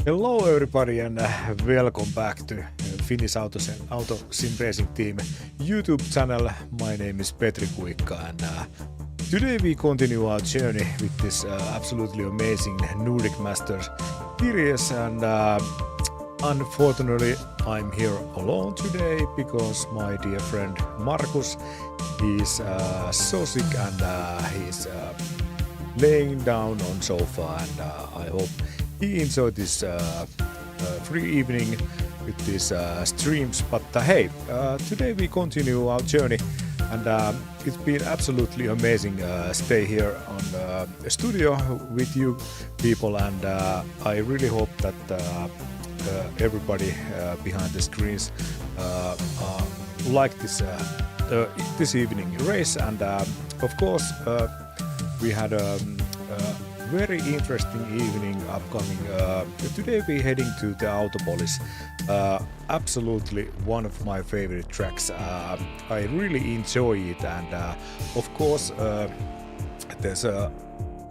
Hello everybody and welcome back to Finnish Auto Simracing Team YouTube channel. My name is Petri Kuikka and today we continue our journey with this absolutely amazing Nordic Masters series and unfortunately I'm here alone today because my dear friend Markus is so sick and he's laying down on sofa and I hope he enjoyed this free evening with these streams. But hey, today we continue our journey, and it's been absolutely amazing stay here on the studio with you people, and I really hope that everybody behind the screens like this evening race, and of course we had a very interesting evening upcoming. Today we're heading to the Autopolis. Absolutely one of my favorite tracks. I really enjoy it, and of course there's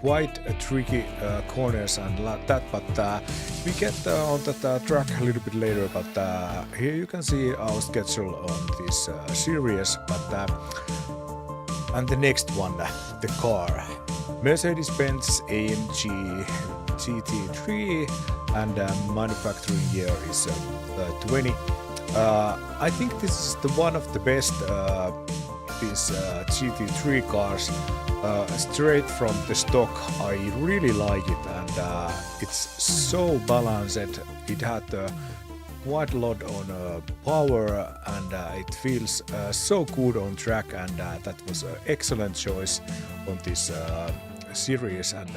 quite tricky corners and like that, but we get on that track a little bit later. But here you can see our schedule on this series. But and the next one, the car. Mercedes-Benz AMG GT3 and manufacturing year is 20. I think this is the one of the best these GT3 cars straight from the stock. I really like it, and it's so balanced. It had quite a lot on power, and it feels so good on track, and that was an excellent choice on this series. And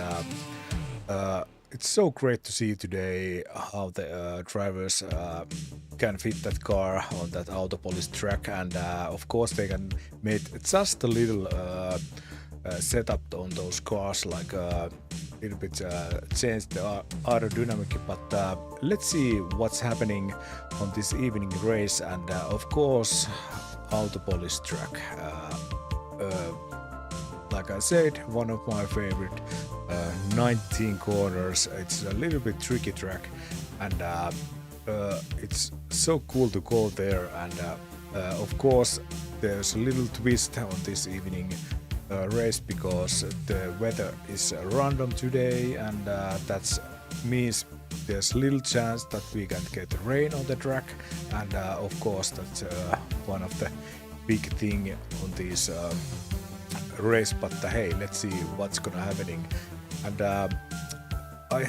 it's so great to see today how the drivers can fit that car on that Autopolis track, and of course they can make just a little setup on those cars, like a little bit change the aerodynamic. But let's see what's happening on this evening race, and of course Autopolis track. Like I said, one of my favorite 19 corners. It's a little bit tricky track, and it's so cool to go there. And of course there's a little twist on this evening race because the weather is random today, and that means there's little chance that we can get rain on the track, and of course that's one of the big thing on this race. But hey, let's see what's gonna happening. And I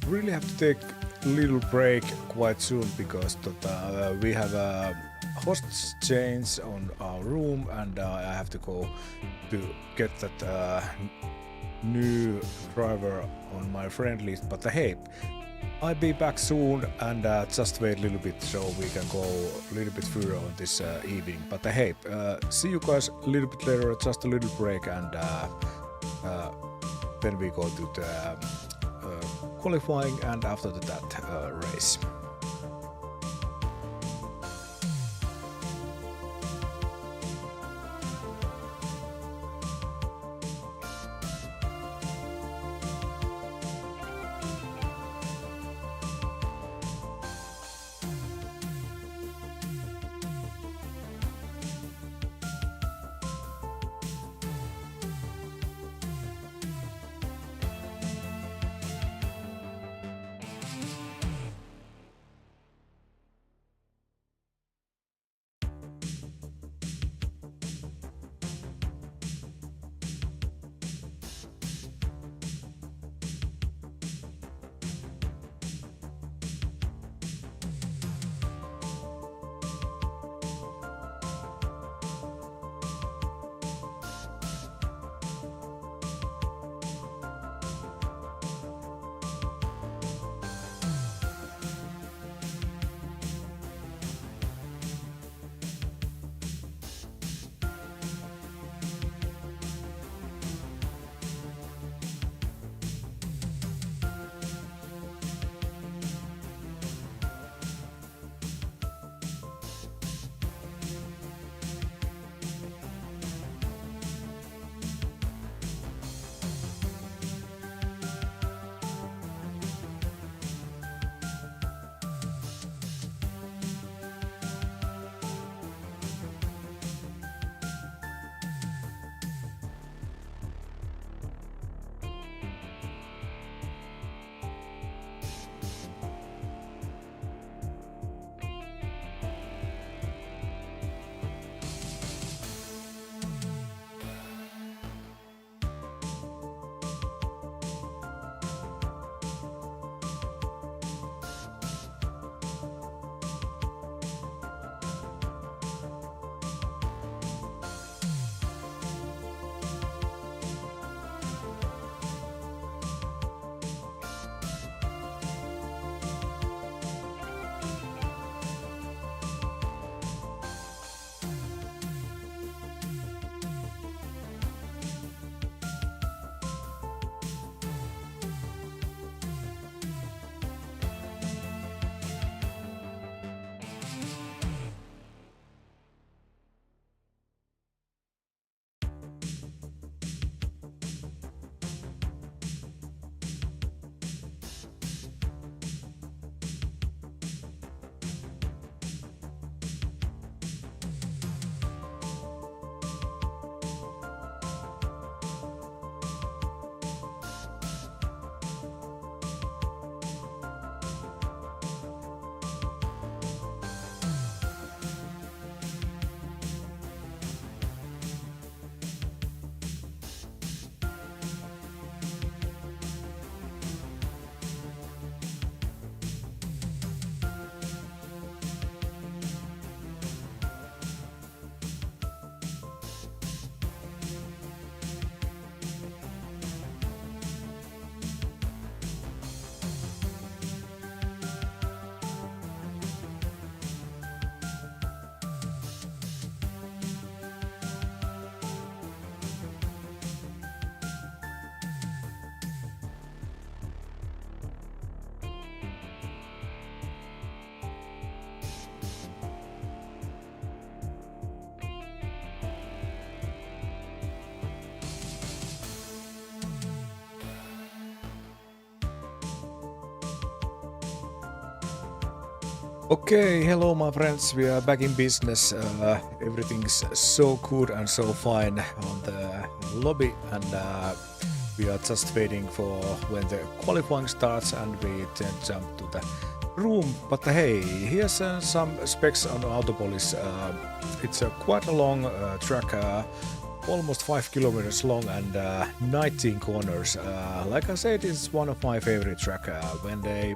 really have to take a little break quite soon because we have a host change on our room, and I have to go to get that new driver on my friend list. But hey, I'll be back soon, and just wait a little bit so we can go a little bit further on this evening. But hey, see you guys a little bit later, just a little break, and then we go to the qualifying, and after that race. Okay, hello my friends, we are back in business. Everything's so good and so fine on the lobby, and we are just waiting for when the qualifying starts and we then jump to the room. But hey, here's some specs on Autopolis. It's quite a long track, almost 5 kilometers long and 19 corners. Like I said, it's one of my favorite track. When they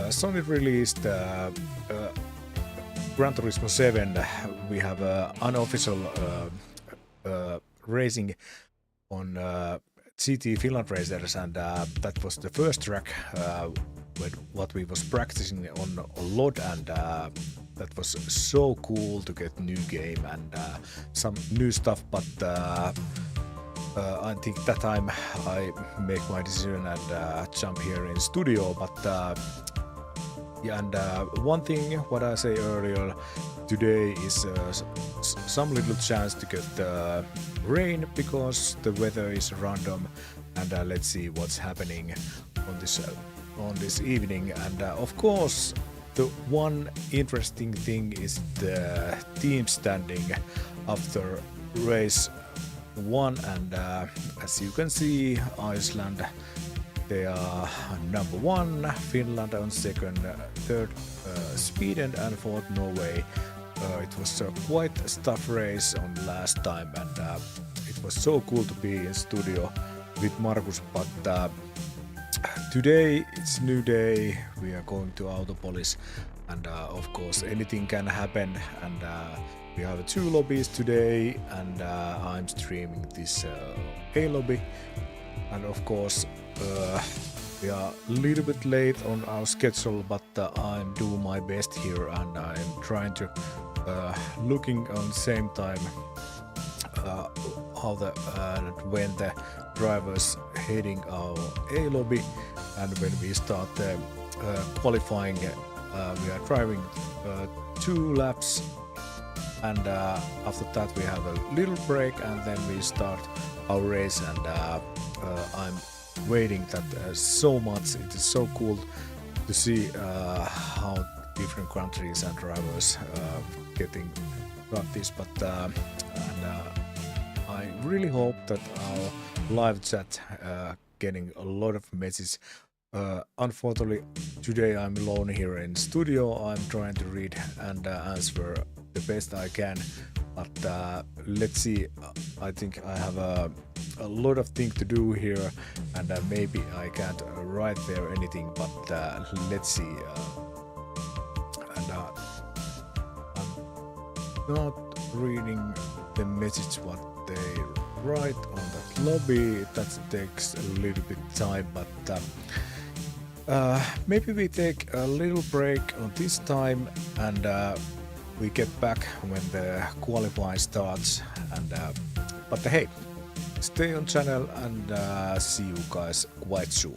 Sony released Gran Turismo 7. We have unofficial racing on GT Finland Racers, and that was the first track what we was practicing on a lot, and that was so cool to get new game and some new stuff. But I think that time I make my decision and jump here in studio. But yeah, and one thing what I say earlier, today is some little chance to get rain because the weather is random, and let's see what's happening on this evening. And of course, the one interesting thing is the team standing after race one, and as you can see, Iceland, they are number one, Finland on second, third Sweden, and fourth Norway. It was quite a tough race on last time, and it was so cool to be in studio with Markus. But today it's new day. We are going to Autopolis, and of course anything can happen. And we have two lobbies today, and I'm streaming this A lobby, and of course. We are a little bit late on our schedule, but I'm doing my best here, and I'm trying to looking on same time how the when the drivers heading our A lobby, and when we start the qualifying, we are driving 2 laps, and after that we have a little break, and then we start our race. And I'm waiting that so much. It is so cool to see how different countries and drivers getting practice. But and I really hope that our live chat getting a lot of messages. Unfortunately, today I'm alone here in studio. I'm trying to read and answer the best I can. But let's see. I think I have a lot of things to do here, and maybe I can't write there anything. But let's see. And I'm not reading the message what they write on that lobby. That takes a little bit time, but maybe we take a little break on this time, and we get back when the qualifying starts. And but hey, stay on channel, and see you guys quite soon.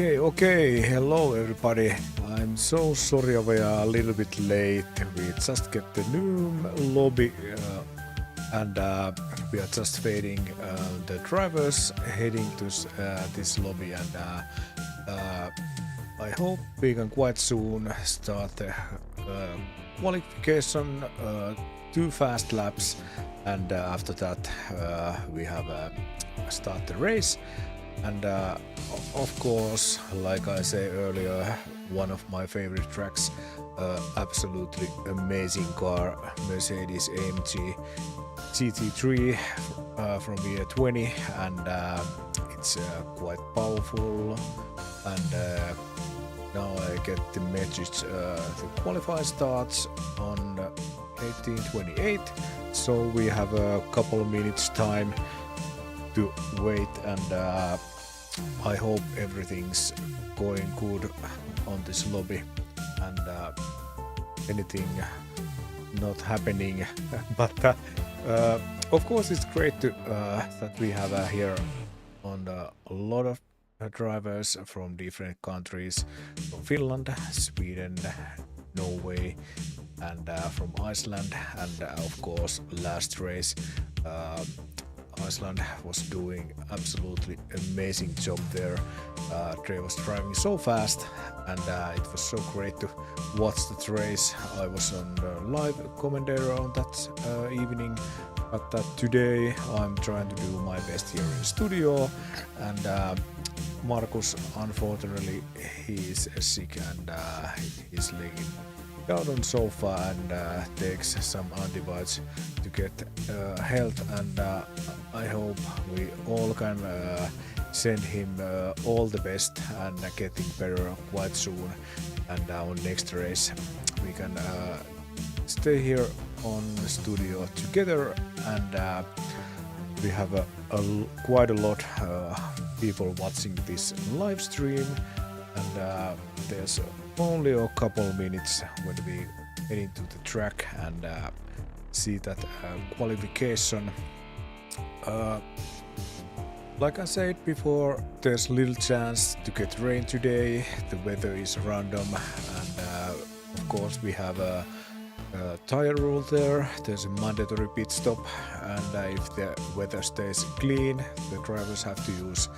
Okay. Hello, everybody. I'm so sorry we are a little bit late. We just get the new lobby and we are just waiting the drivers heading to this lobby, and I hope we can quite soon start the qualification, 2 fast laps, and after that we have start the race. And of course, like I said earlier, one of my favorite tracks, absolutely amazing car, Mercedes-AMG GT3 from year 20, and it's quite powerful. And now I get the message the qualify starts on 18:28, so we have a couple of minutes time to wait, and I hope everything's going good on this lobby and anything not happening. But of course, it's great to, that we have here on a lot of drivers from different countries, from Finland, Sweden, Norway, and from Iceland. And of course, last race, Iceland was doing absolutely amazing job there. Trey was driving so fast, and it was so great to watch the race. I was on live commentator on that evening, but today I'm trying to do my best here in studio, and Markus, unfortunately, he is sick, and he's laying down on sofa and takes some antibiotics to get health, and I hope we all can send him all the best and getting better quite soon, and our next race we can stay here on the studio together, and we have quite a lot people watching this live stream, and there's only a couple minutes when we head into the track and see that qualification. Like I said before, there's little chance to get rain today. The weather is random, and of course we have a tire rule there. There's a mandatory pit stop, and if the weather stays clean, the drivers have to use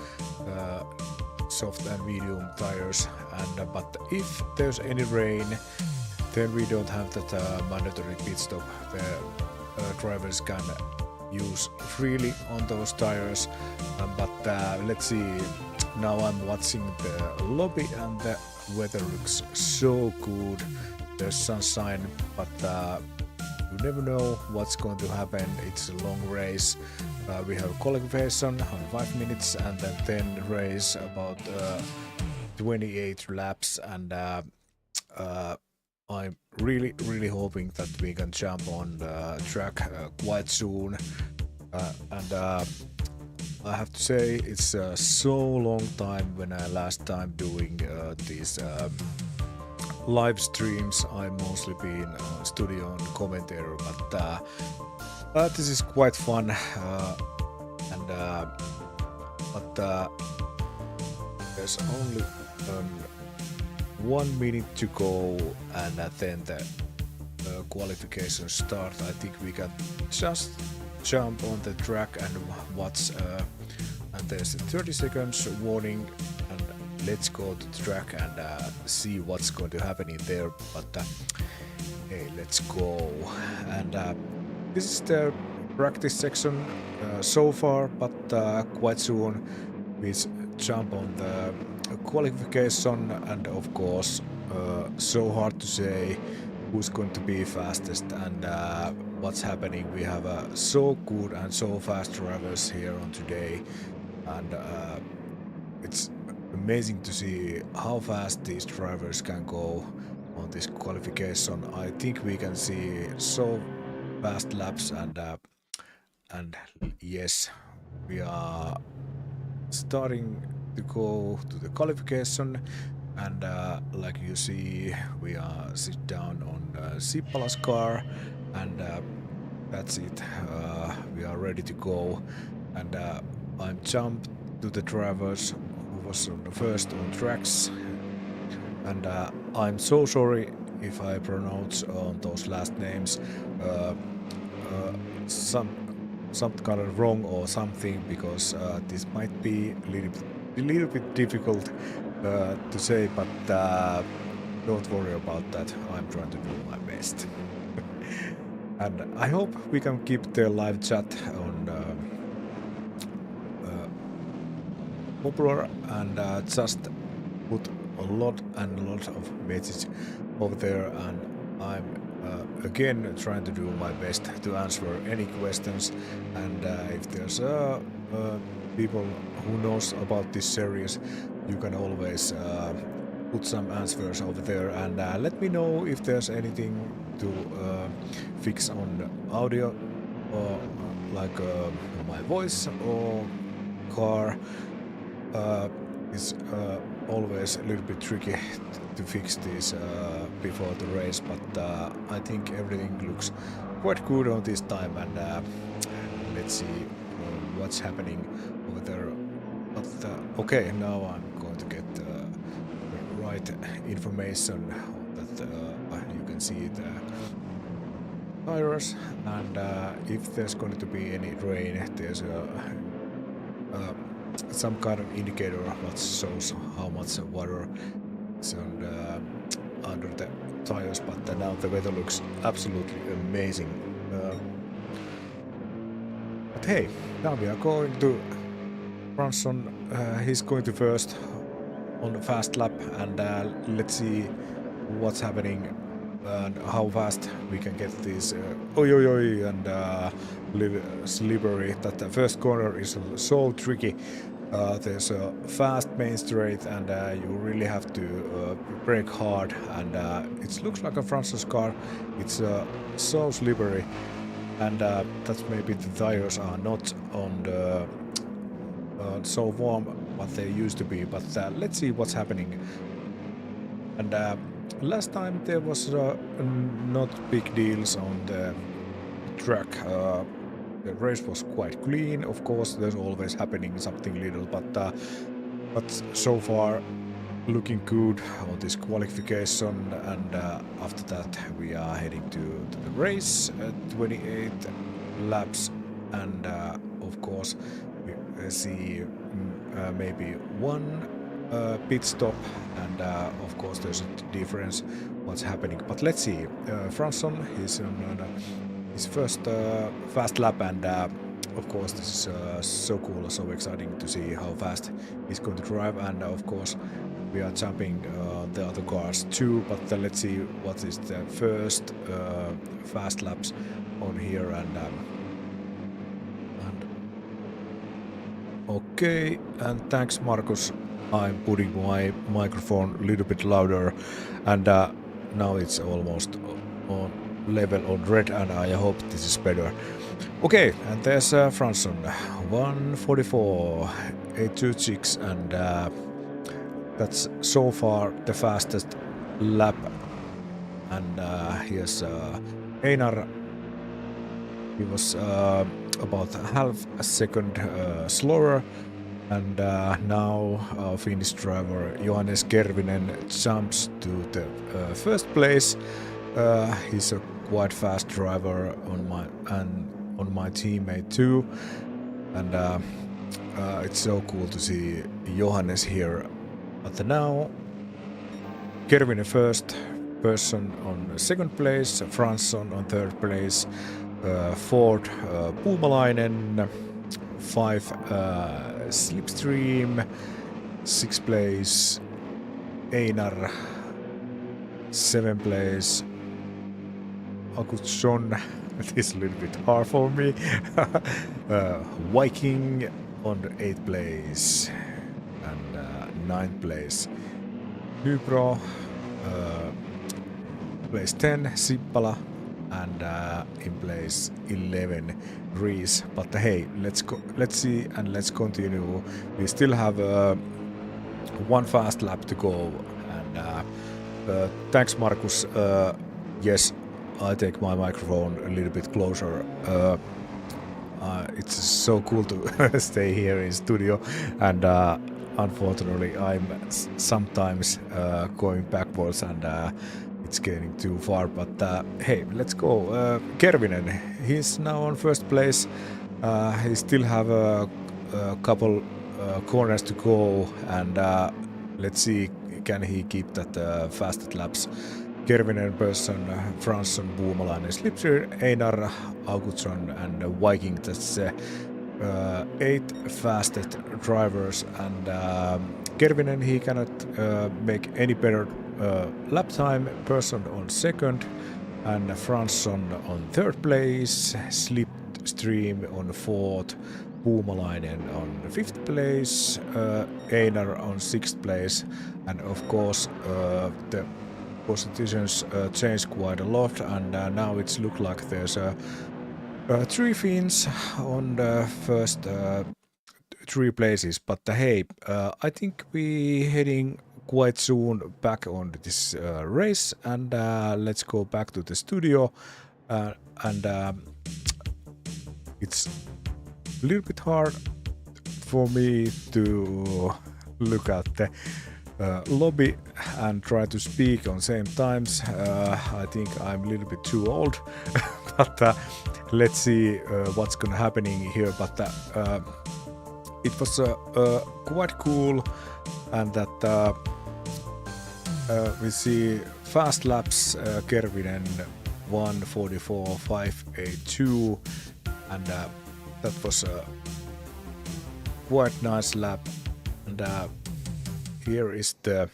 soft and medium tires, and but if there's any rain, then we don't have that mandatory pit stop. The drivers can use freely on those tires, but let's see. Now I'm watching the lobby, and the weather looks so good. There's sunshine, but you never know what's going to happen. It's a long race. We have qualification on 5 minutes, and then race about 28 laps, and I'm really hoping that we can jump on the track quite soon, and I have to say it's so long time when I last time doing these live streams. I've mostly been studio and commentator, but this is quite fun, and but there's only 1 minute to go, and then the qualification start. I think we can just jump on the track and watch, and there's a 30 seconds warning, and let's go to the track and see what's going to happen in there. But hey, let's go. And this is the practice section so far, but quite soon we jump on the qualification, and of course so hard to say who's going to be fastest and what's happening. We have so good and so fast drivers here on today, and it's amazing to see how fast these drivers can go on this qualification. I think we can see so fast laps, and yes, we are starting to go to the qualification, and like you see, we are sit down on Sippala's car, and that's it. We are ready to go, and I'm jumped to the drivers who was on first on tracks, and I'm so sorry if I pronounce those last names some kind of wrong or something, because this might be a little bit difficult to say, but don't worry about that. I'm trying to do my best. And I hope we can keep the live chat on popular, and just put a lot of messages over there, and I'm again trying to do my best to answer any questions. And if there's people who knows about this series, you can always put some answers over there, and let me know if there's anything to fix on audio, or like my voice or car. It's always a little bit tricky to fix this before the race, but I think everything looks quite good on this time, and let's see what's happening over there. But okay, now I'm going to get the right information that you can see the tires, and if there's going to be any rain, there's some kind of indicator that shows how much water is under the tires. But now the weather looks absolutely amazing. But hey, now we are going to Franson. He's going to first on the fast lap, and let's see what's happening and how fast we can get this and little slippery. That the first corner is so tricky. There's a fast main straight, and you really have to brake hard, and it looks like a Franson's car. It's so slippery, and that's maybe the tires are not on the so warm what they used to be. But let's see what's happening. And last time there was not big deals on the track. The race was quite clean. Of course, there's always happening something little, but so far looking good on this qualification. And after that, we are heading to the race, 28 laps, and of course we see maybe one pit stop, and of course there's a difference what's happening. But let's see. Franson is on his first fast lap, and of course this is so cool, so exciting to see how fast he's going to drive. And of course we are jumping the other cars too, but let's see what is the first fast laps on here. And okay, and thanks Markus. I'm putting my microphone a little bit louder, and now it's almost on level on red, and I hope this is better. Okay, and there's Franson 1:44, 8:26, and that's so far the fastest lap. And here's Einar. He was about half a second slower. And now Finnish driver Johannes Kervinen jumps to the first place. He's a quite fast driver on my teammate too, and it's so cool to see Johannes here. But now Kervinen first person on second place, Franson on third place, fourth Puumalainen, 5 Slipstream, 6th place Einar, 7th place Augustsson. It is a little bit hard for me. Viking on 8th place, and 9th place Nybro, place 10 Sippala, and in place 11 Rees. But hey, let's see and let's continue. We still have one fast lap to go, and thanks Markus. Yes, I take my microphone a little bit closer. It's so cool to stay here in studio, and unfortunately, I'm sometimes going backwards and it's getting too far. But hey, let's go. Kervinen, he's now on first place. He still have a couple corners to go, and let's see, can he keep that fastest laps? Kervinen, Persson, Fransson, Boomalainen, Slipsir, Einar, Augustsson, and Viking. That's 8 fastest drivers, and Kervinen, he cannot make any better lap time. Persson on second, and Fransson on third place. Slipstream on fourth. Boomalainen on fifth place. Einar on sixth place, and of course the positions changed quite a lot, and now it's look like there's 3 Finns on the first 3 places. But hey, I think we heading quite soon back on this race, and let's go back to the studio, and it's a little bit hard for me to look at the lobby and try to speak on same times. I think I'm a little bit too old, but let's see what's gonna happening here. But it was quite cool, and that we see fast laps. Kervinen 1:44.582, and that was a quite nice lap. And here is the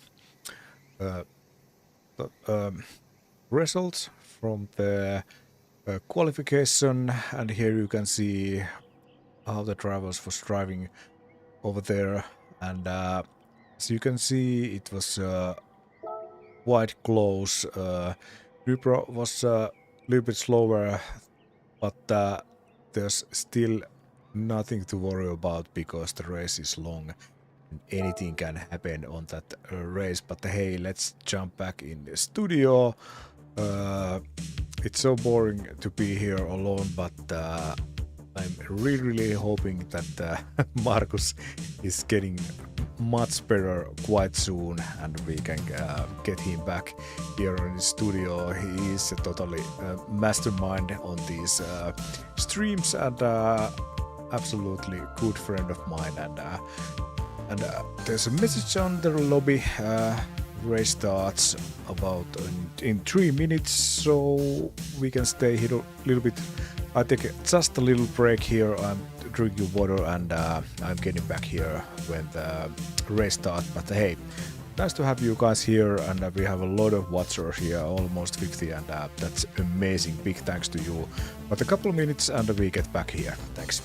results from the qualification, and here you can see how the drivers was driving over there, and as you can see, it was quite close. Dubro was a little bit slower, but there's still nothing to worry about because the race is long. Anything can happen on that race. But hey, let's jump back in the studio. It's so boring to be here alone, but I'm really hoping that Markus is getting much better quite soon, and we can get him back here in the studio. He is a totally mastermind on these streams, and absolutely good friend of mine. And there's a message on the lobby. Race starts about in 3 minutes, so we can stay here a little bit. I take just a little break here. I'm drinking water, and I'm getting back here when the race starts. But hey, nice to have you guys here, and we have a lot of watchers here, almost 50, and that's amazing. Big thanks to you. But a couple of minutes and we get back here. Thanks.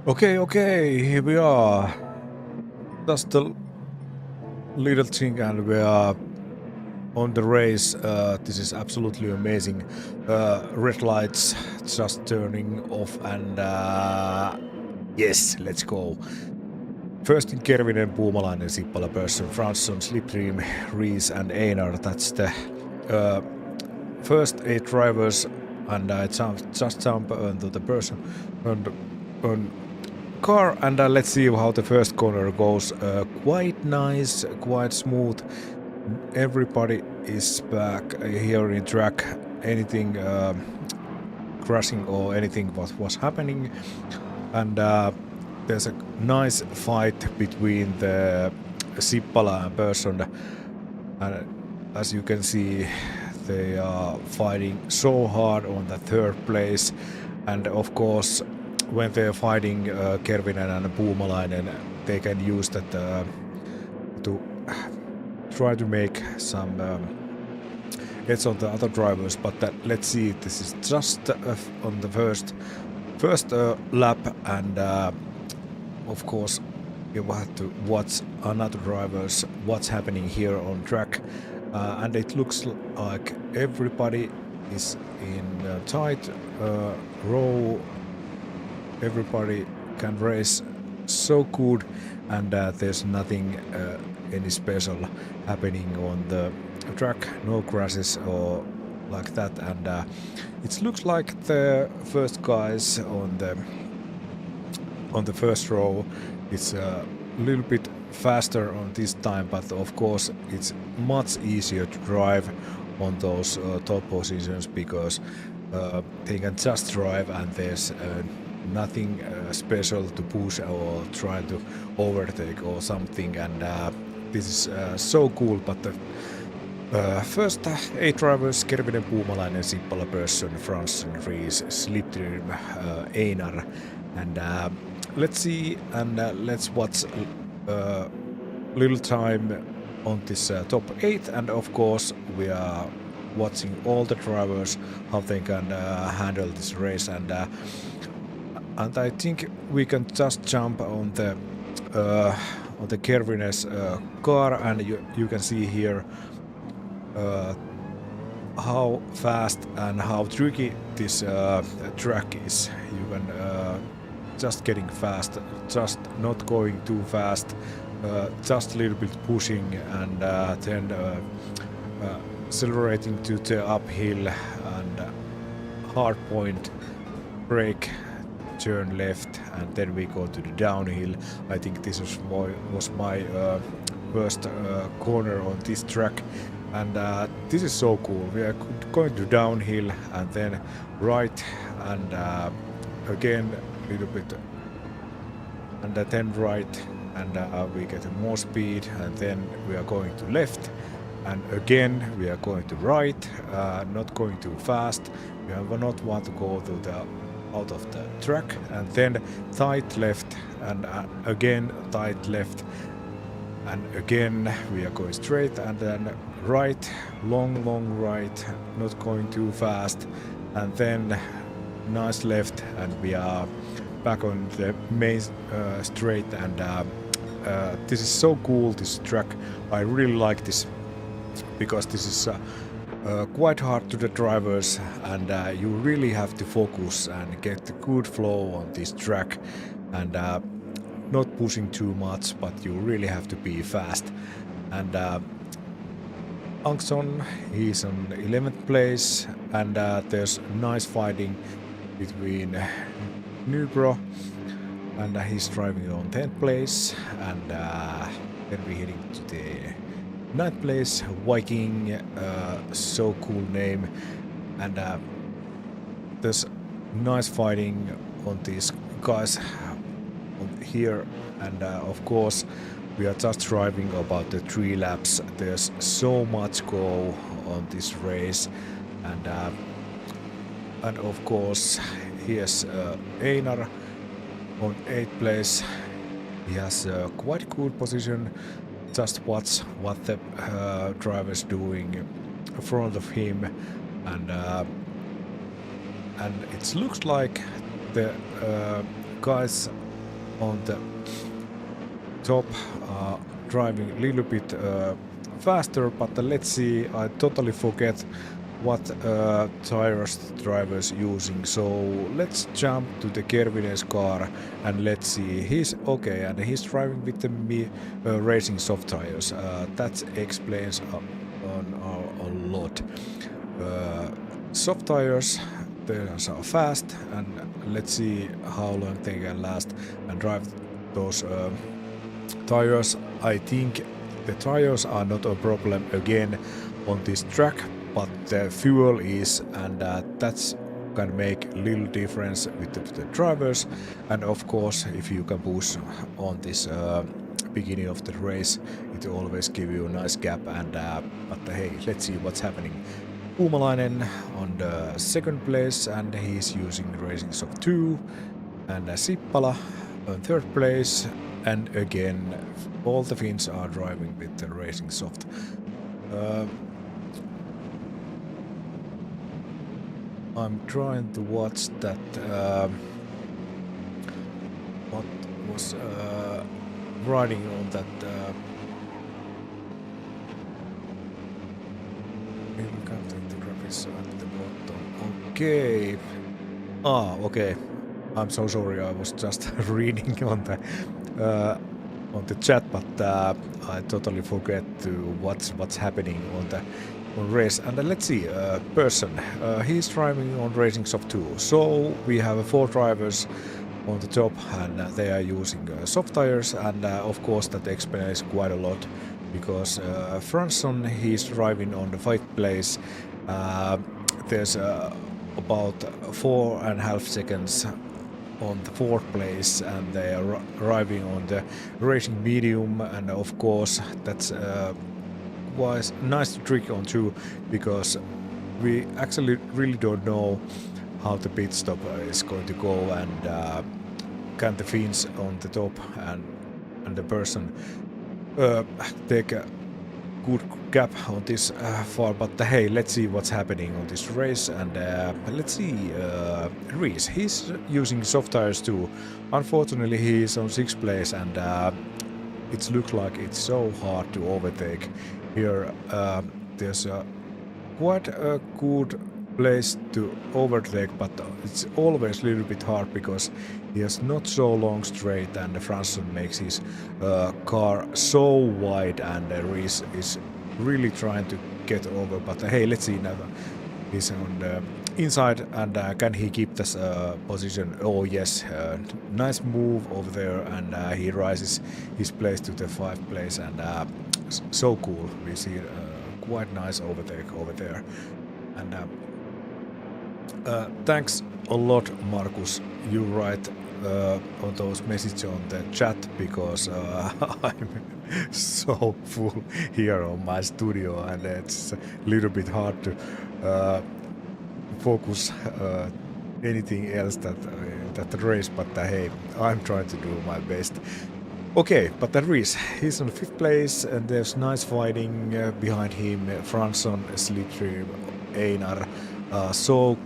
Okay, here we are. Just a little thing, and we are on the race. This is absolutely amazing. Red lights just turning off, and yes, let's go. First in Kervinen, Puumalainen, Sippala, Persson, Fransson, Slipstream, Rees and Einar. That's the first 8 drivers, and I just jump onto the person on car, and let's see how the first corner goes. Quite nice, quite smooth. Everybody is back here in track. Anything crashing or anything what was happening, and there's a nice fight between the Sippala and Persson, and as you can see, they are fighting so hard on the 3rd place. And of course, when they're fighting Kervinen and Puumalainen, they can use that to try to make some edge on the other drivers. But let's see, this is just on the first lap, and of course you have to watch another drivers what's happening here on track, and it looks like everybody is in a tight row. Everybody can race so good, and there's nothing any special happening on the track, no crashes or like that, and it looks like the first guys on the first row is a little bit faster on this time, but of course it's much easier to drive on those top positions, because they can just drive, and there's nothing special to push or try to overtake or something, and this is so cool. But the first 8 drivers: Kervinen, Puumalainen, Sippala, Persson, Fransson, Rees, Slipstream, Einar, and let's see, and let's watch little time on this top 8, and of course we are watching all the drivers how they can handle this race, and I think we can just jump on the Kervinen's car, and you can see here how fast and how tricky this track is. You can just getting fast, just not going too fast, just a little bit pushing, and then accelerating to the uphill, and hard point, brake, turn left, and then we go to the downhill. I think this was my first corner on this track, and this is so cool. We are going to downhill, and then right, and again a little bit, and then right, and we get more speed, and then we are going to left, and again we are going to right, not going too fast. We have not want to go to the out of the track, and then tight left, and again tight left, and again we are going straight, and then right, long right, not going too fast, and then nice left, and we are back on the main straight, and this is so cool, this track. I really like this, because this is quite hard to the drivers, and you really have to focus and get the good flow on this track, and not pushing too much, but you really have to be fast. And Angsson, he's on 11th place, and there's nice fighting between Nybro, and he's driving on 10th place, and then we're heading to the 9th place, Viking, so cool name, and there's nice fighting on these guys here, and of course we are just driving about the 3 laps. There's so much go on this race, and of course here's Einar on 8th place. He has a quite good position. Just watch what the driver's doing in front of him, and it looks like the guys on the top are driving a little bit faster, but let's see. I totally forget what tires the driver's using. So let's jump to the Kervinen's car and let's see. He's okay, and he's driving with the racing soft tires. That explains a lot. Soft tires, they are fast, and let's see how long they can last and drive those tires. I think the tires are not a problem again on this track, but the fuel is, and that's can make a little difference with the drivers. And of course, if you can push on this beginning of the race, it always give you a nice gap. And but hey, let's see what's happening. Uumalainen on the second place, and he's using Racing Soft 2, and Sippala on third place, and again all the Finns are driving with the Racing Soft. I'm trying to watch that what was riding on that at the bottom. Okay. Okay. I'm so sorry. I was just reading on the chat, but I totally forget to what's happening on race. And let's see. Person. He's driving on Racing Soft 2. So we have 4 drivers on the top, and they are using soft tires, and of course that explains quite a lot, because Fransson, he's driving on the 5th place. There's about 4.5 seconds on the 4th place, and they are arriving on the racing medium, and of course that's was nice trick on 2, because we actually really don't know how the pit stop is going to go, and can the Finns on the top and the person take a good gap on this far. But hey, let's see what's happening on this race, and let's see. Reese, he's using soft tires too. Unfortunately, he's on 6th place, and it looks like it's so hard to overtake here. There's quite a good place to overtake, but it's always a little bit hard because he has not so long straight, and Fransson makes his car so wide, and Reese is really trying to get over. But hey, let's see now. He's on the inside, and can he keep this position? Oh yes, nice move over there, and he rises his place to the 5th place, and so cool. We see quite nice overtake over there, and thanks a lot, Markus. You write on those messages on the chat, because I'm so full here on my studio, and it's a little bit hard to focus anything else that race. But hey, I'm trying to do my best. Okay, but that race, he's on 5th place, and there's nice fighting behind him. Fransson, Slipstream, Einar, so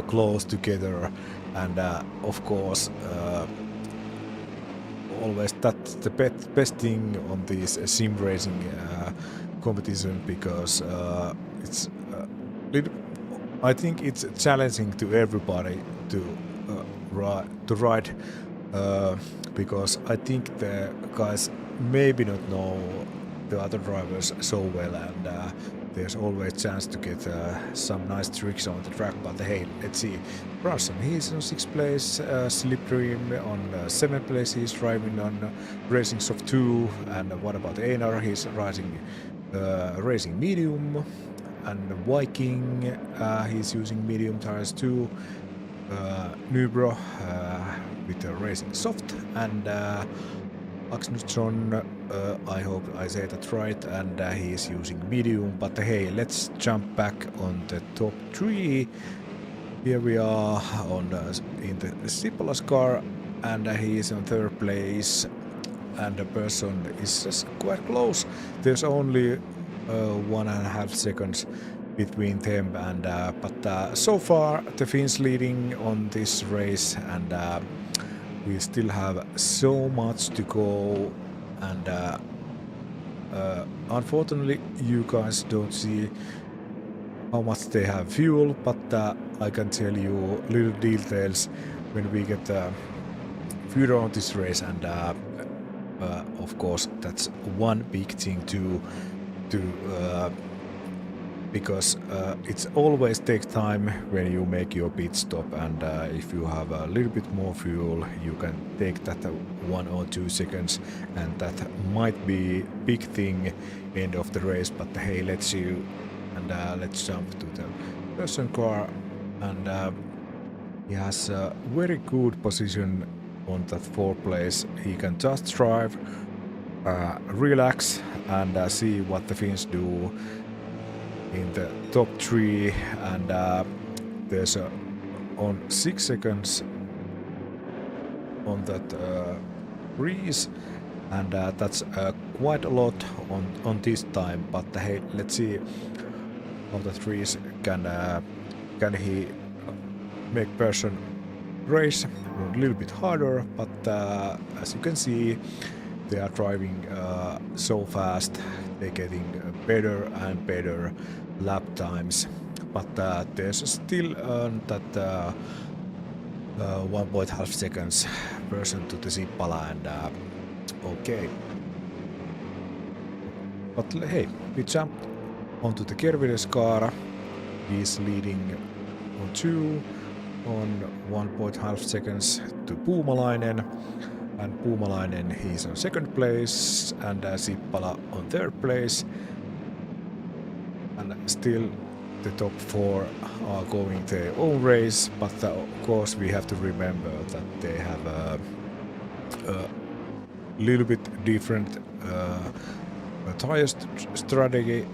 close together, and of course always that's the best thing on this sim racing competition, because it's I think it's challenging to everybody to ride, because I think the guys maybe not know the other drivers so well, and there's always chance to get some nice tricks on the track. But hey, let's see. Fransson, he's on 6th place, Slipstream on 7th place, he's driving on Racing Soft 2, and what about Einar? He's riding racing medium, and Viking, he's using medium tires too. Nybro with the Racing Soft, and Axelsson, I hope I say that right, and he is using medium. But hey, let's jump back on the top 3. Here we are on in the Sippala's car, and he is on 3rd place, and the person is just quite close. There's only 1.5 seconds between them, and but so far the Finns leading on this race, and we still have so much to go, and Unfortunately, you guys don't see how much they have fuel, but I can tell you little details when we get fuel on this race, and of course that's one big thing to because it's always takes time when you make your pit stop, and if you have a little bit more fuel you can take that 1 or 2 seconds, and that might be big thing end of the race. But hey, let's see, and let's jump to the person car, and he has a very good position on that 4th place. He can just drive, relax, and see what the Finns do in the top 3, and there's on 6 seconds on that race, and that's quite a lot on this time. But hey, let's see how that race can he make person race a little bit harder. But as you can see, they are driving so fast, they're getting better and better lap times, but there's still that 1.5 seconds person to the Sippala, and okay. But hey, we jumped onto the Kervides car. He's leading on 2 on 1.5 seconds to Puumalainen, and Puumalainen he's on 2nd place, and Sippala on 3rd place, and still the top 4 are going their own race. But of course we have to remember that they have a little bit different tire strategy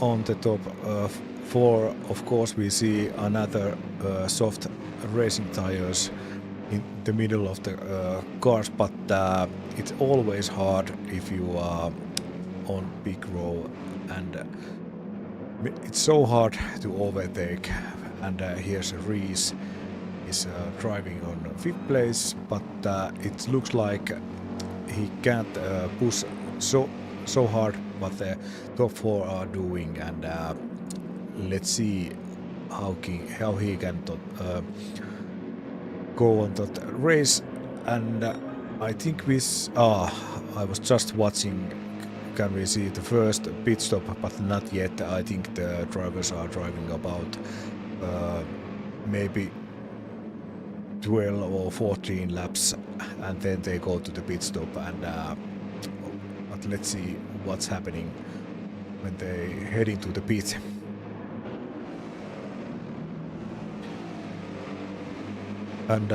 on the top 4. Of course we see another soft racing tires in the middle of the cars, but it's always hard if you are on big row, and it's so hard to overtake. And here's Reese is driving on 5th place, but it looks like he can't push so hard what the top 4 are doing, and let's see how he can go on that race. And I think I was just watching, can we see the first pit stop, but not yet. I think the drivers are driving about maybe 12 or 14 laps, and then they go to the pit stop, and but let's see what's happening when they heading to the pit. And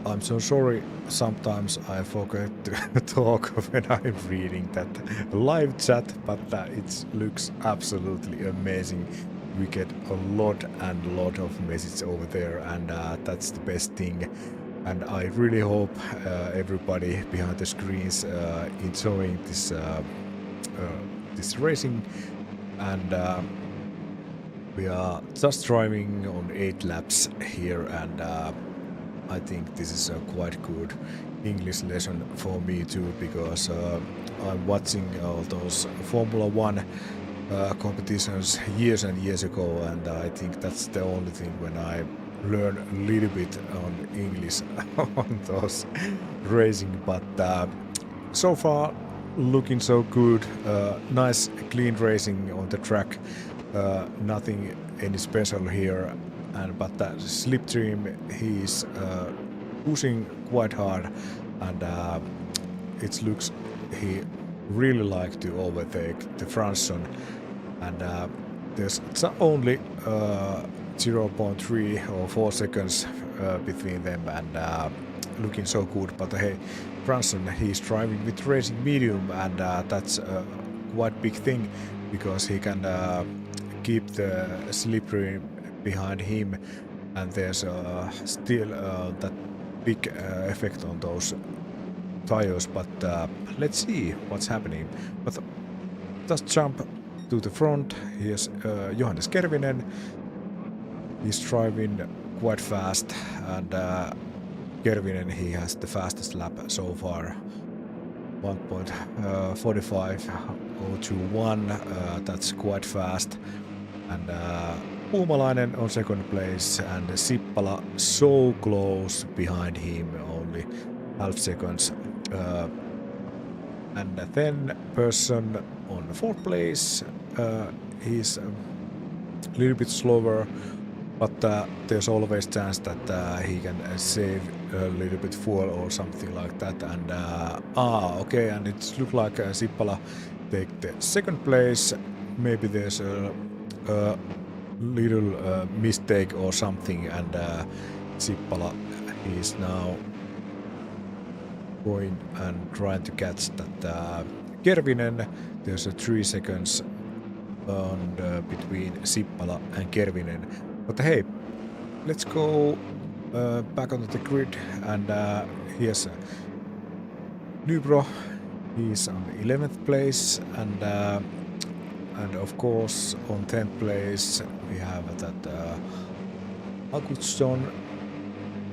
I'm so sorry, sometimes I forget to talk when I'm reading that live chat, but it looks absolutely amazing. We get a lot of messages over there, and that's the best thing. And I really hope everybody behind the screens enjoying this this racing. And we are just driving on 8 laps here, and I think this is a quite good English lesson for me too, because I'm watching all those Formula 1 competitions years and years ago, and I think that's the only thing when I learn a little bit on English on those racing. But so far looking so good, nice clean racing on the track, nothing any special here. And but that Slipstream, he's pushing quite hard, and it looks he really like to overtake the Franson, and there's only 0.3 or 4 seconds between them, and looking so good. But hey, Franson, he's driving with racing medium, and that's a quite big thing, because he can keep the Slipstream behind him, and there's still that big effect on those tires. But let's see what's happening. But just jump to the front. Here's Johannes Kervinen. He's driving quite fast, and Kervinen, he has the fastest lap so far. 1.45.021. That's quite fast. And Puumalainen on second place, and Sippala so close behind him, only half seconds. And then Person on fourth place. He's a little bit slower, but there's always chance that he can save a little bit fuel or something like that. And okay, and it looks like Sippala take the second place. Maybe there's a little mistake or something, and Sippala is now going and trying to catch that Kervinen. There's a 3 seconds on between Sippala and Kervinen. But hey, let's go back onto the grid, and here's Nybro. He's on 11th place, and of course on 10th place we have that Augustsson,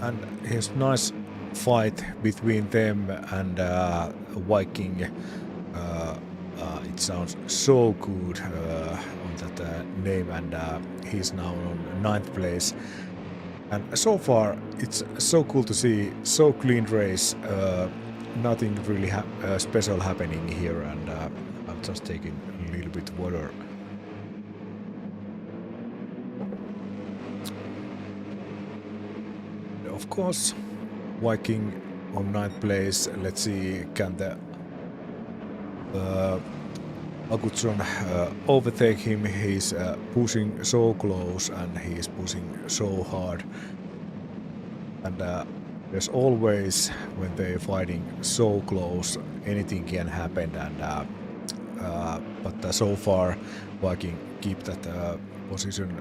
and here's nice fight between them and Viking. It sounds so good on that name, and he's now on 9th place. And so far it's so cool to see, so clean race, nothing really special happening here, and I'm just taking a little bit water. Of course, Viking on 9th place. Let's see, can the Augustsson overtake him? He's pushing so close, and he's pushing so hard. And there's always, when they're fighting so close, anything can happen. And but so far, Viking keep that position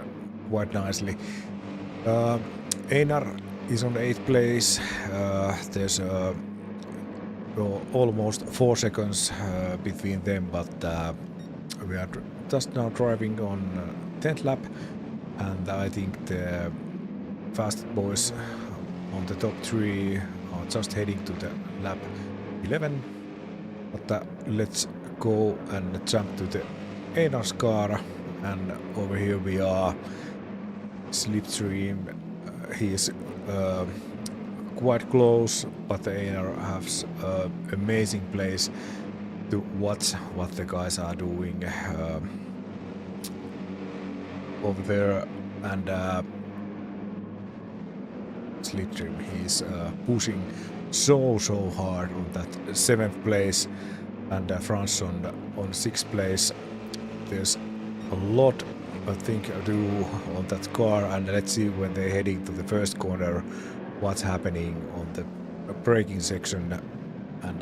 quite nicely. Einar is on 8th place. There's almost 4 seconds between them, but we are just now driving on 10th lap, and I think the fast boys on the top 3 are just heading to the lap 11. But let's go and jump to the Einar's car, and over here we are. Slipstream, he is quite close, but Einar has amazing place to watch what the guys are doing over there. And Slipstream, he's pushing so hard on that 7th place, and Fransson on 6th place. There's a lot I think to do on that car, and let's see when they're heading to the first corner what's happening on the braking section. And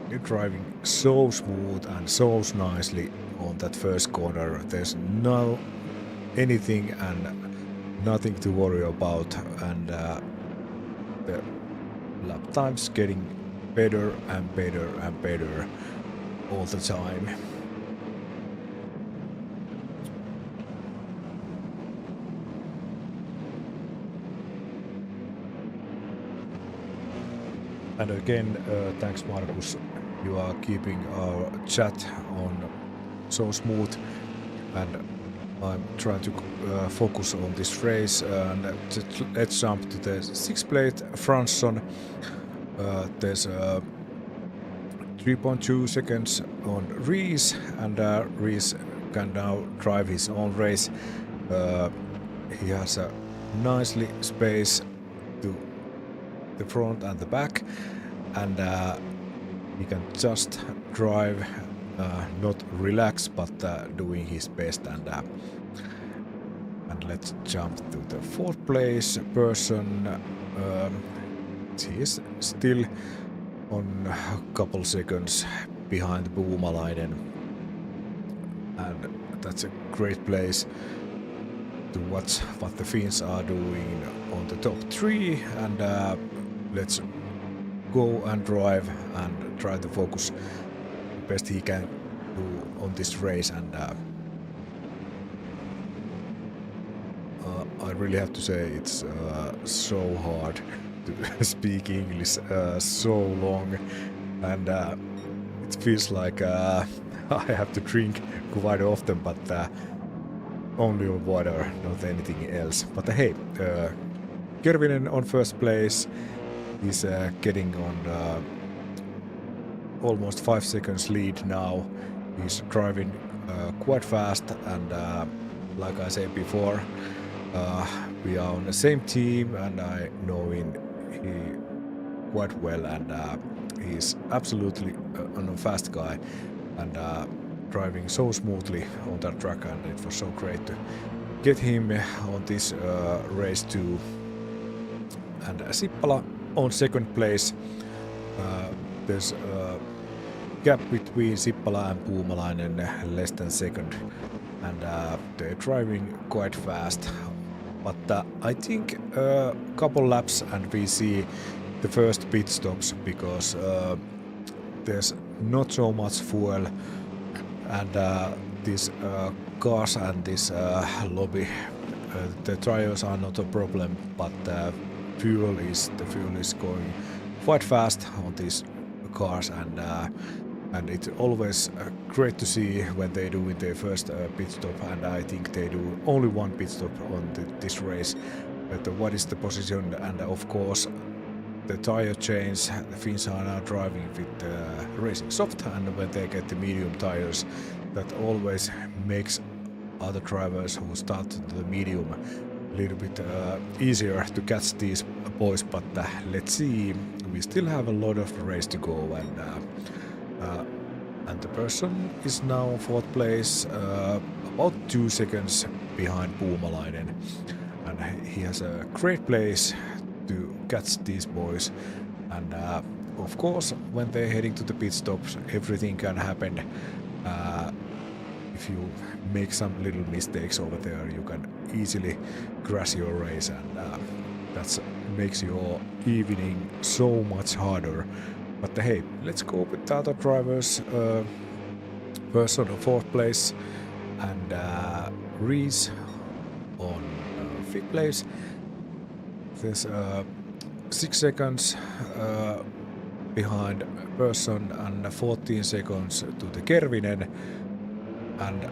they're driving so smooth and so nicely on that first corner. There's no anything and nothing to worry about, and the lap times getting better and better and better all the time. And again, thanks Markus, you are keeping our chat on so smooth, and I'm trying to focus on this race. And let's jump to the 6th place, Fransson. There's 3.2 seconds on Rees, and Rees can now drive his own race. He has a nicely space to the front and the back, and he can just drive, not relax, but doing his best. And let's jump to the 4th place, Person. He is still on a couple seconds behind Puumalainen, and that's a great place to watch what the Finns are doing on the top 3. And let's go and drive and try to focus the best he can do on this race. And I really have to say it's so hard to speak English so long, and it feels like I have to drink quite often, but only water, not anything else. But hey, Kervinen on first place. He's getting on almost 5 seconds lead now. He's driving quite fast, and like I said before, we are on the same team, and I know he quite well, and he's absolutely a fast guy, and driving so smoothly on that track, and it was so great to get him on this race too. And Sippala on second place. There's a gap between Sippala and Puumalainen, less than second, and they're driving quite fast. But I think a couple laps and we see the first pit stops, because there's not so much fuel, and these cars and this lobby, the tires are not a problem, but the fuel is going quite fast on these cars, and it's always great to see when they do their first pit stop, and I think they do only one pit stop on this race. But what is the position, and of course the tire change, the Finns are now driving with racing soft, and when they get the medium tires, that always makes other drivers who start the medium a little bit easier to catch these boys. But let's see, we still have a lot of race to go, and the person is now fourth place, about 2 seconds behind Puumalainen, and he has a great place to catch these boys. And of course, when they're heading to the pit stops, everything can happen. If you make some little mistakes over there, you can easily crash your race, and that makes your evening so much harder. But hey, let's go with the other drivers. Person on fourth place, and Reese on fifth place. There's 6 seconds behind person, and 14 seconds to the Kervinen. And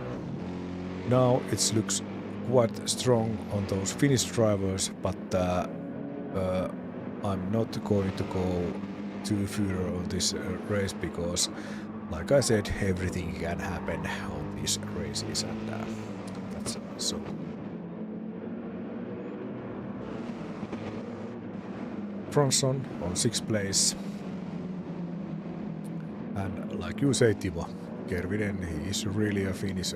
now it looks quite strong on those Finnish drivers, but I'm not going to go too further on this race, because like I said, everything can happen on these races, and that's so. Franson on sixth place, and like you say, Timo, Kervinen, he is really a Finnish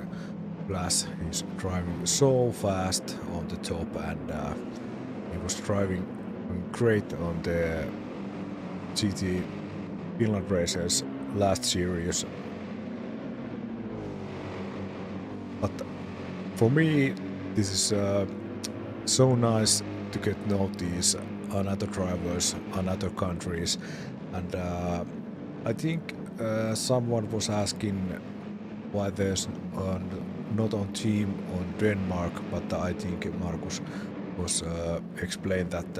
class. He's driving so fast on the top, and he was driving great on the GT Finland races last series. But for me, this is so nice to get to know these another drivers, another countries, and I think someone was asking why there's not on team on Denmark, but I think Markus was explained that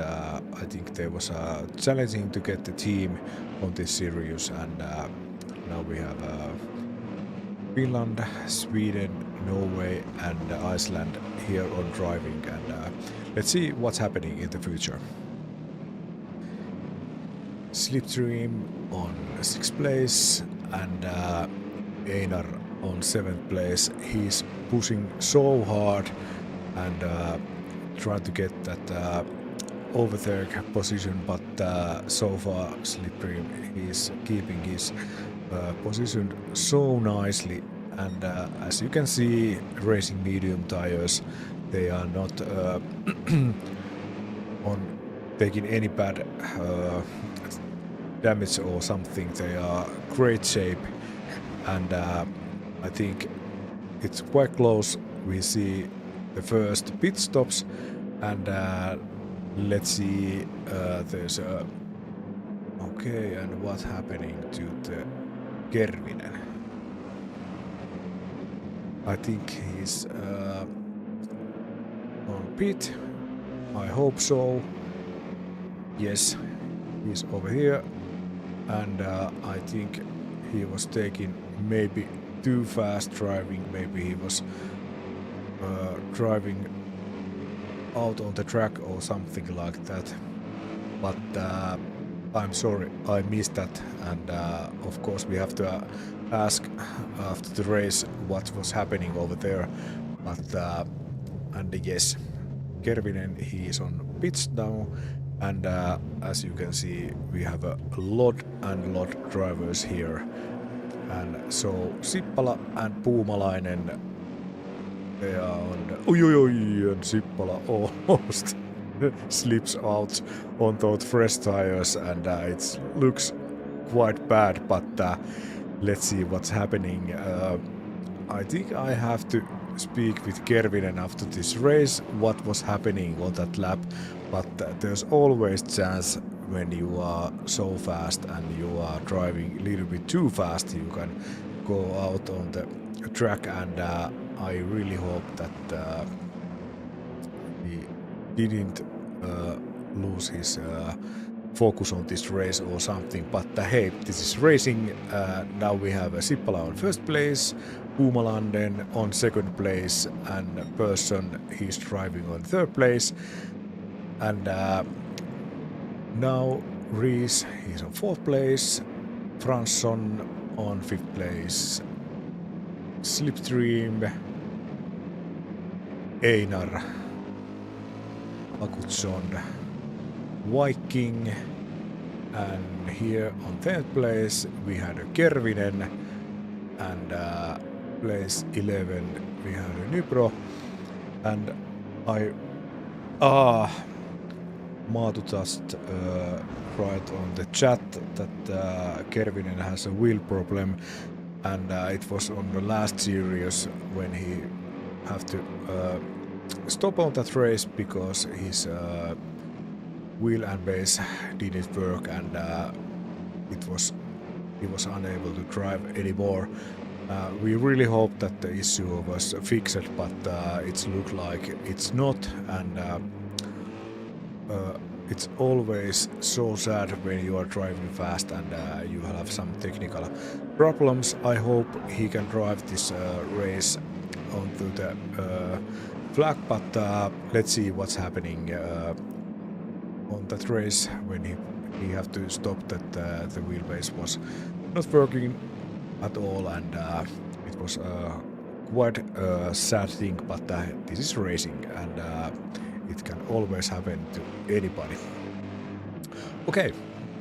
I think there was challenging to get the team on this series, and now we have Finland, Sweden, Norway, and Iceland here on driving, and let's see what's happening in the future. Slipstream on 6th place, and Einar on 7th place. He's pushing so hard and trying to get that overtake position, but so far Slipstream is keeping his position so nicely, and as you can see, racing medium tires, they are not on taking any bad damage or something. They are great shape, and I think it's quite close. We see the first pit stops, and let's see, there's a okay, and what's happening to the Kervinen? I think he's on pit. I hope so. Yes, he's over here, and I think he was taking maybe too fast driving. Maybe he was driving out on the track or something like that. But I'm sorry, I missed that, and of course we have to ask after the race what was happening over there. But and yes, Kervinen, he is on pits now, and as you can see, we have a lot and lot of drivers here. And so Sippala and Puumalainen, they are on. And Sippala almost slips out on those fresh tires, and it looks quite bad. But let's see what's happening. I think I have to speak with Kervinen after this race what was happening on that lap, but there's always chance when you are so fast and you are driving a little bit too fast, you can go out on the track, and I really hope that he didn't lose his focus on this race or something. But hey, this is racing. Now we have Sippala on first place, Puumalainen on second place, and Persson, he's driving on third place. And now Rees, he's on fourth place, Fransson on fifth place, Slipstream, Einar, Akutson, Viking, and here on 10th place we had a Kervinen, and place 11 we had a Nybro, and Maatu just write on the chat that Kervinen has a wheel problem, and it was on the last series when he have to stop on that race because his wheel and base didn't work, and he was unable to drive anymore. We really hope that the issue was fixed, but it looked like it's not, and it's always so sad when you are driving fast and you have some technical problems. I hope he can drive this race onto the flag, but let's see what's happening on that race when he have to stop that the wheelbase was not working at all, and it was quite a sad thing, but this is racing, and it can always happen to anybody. Okay,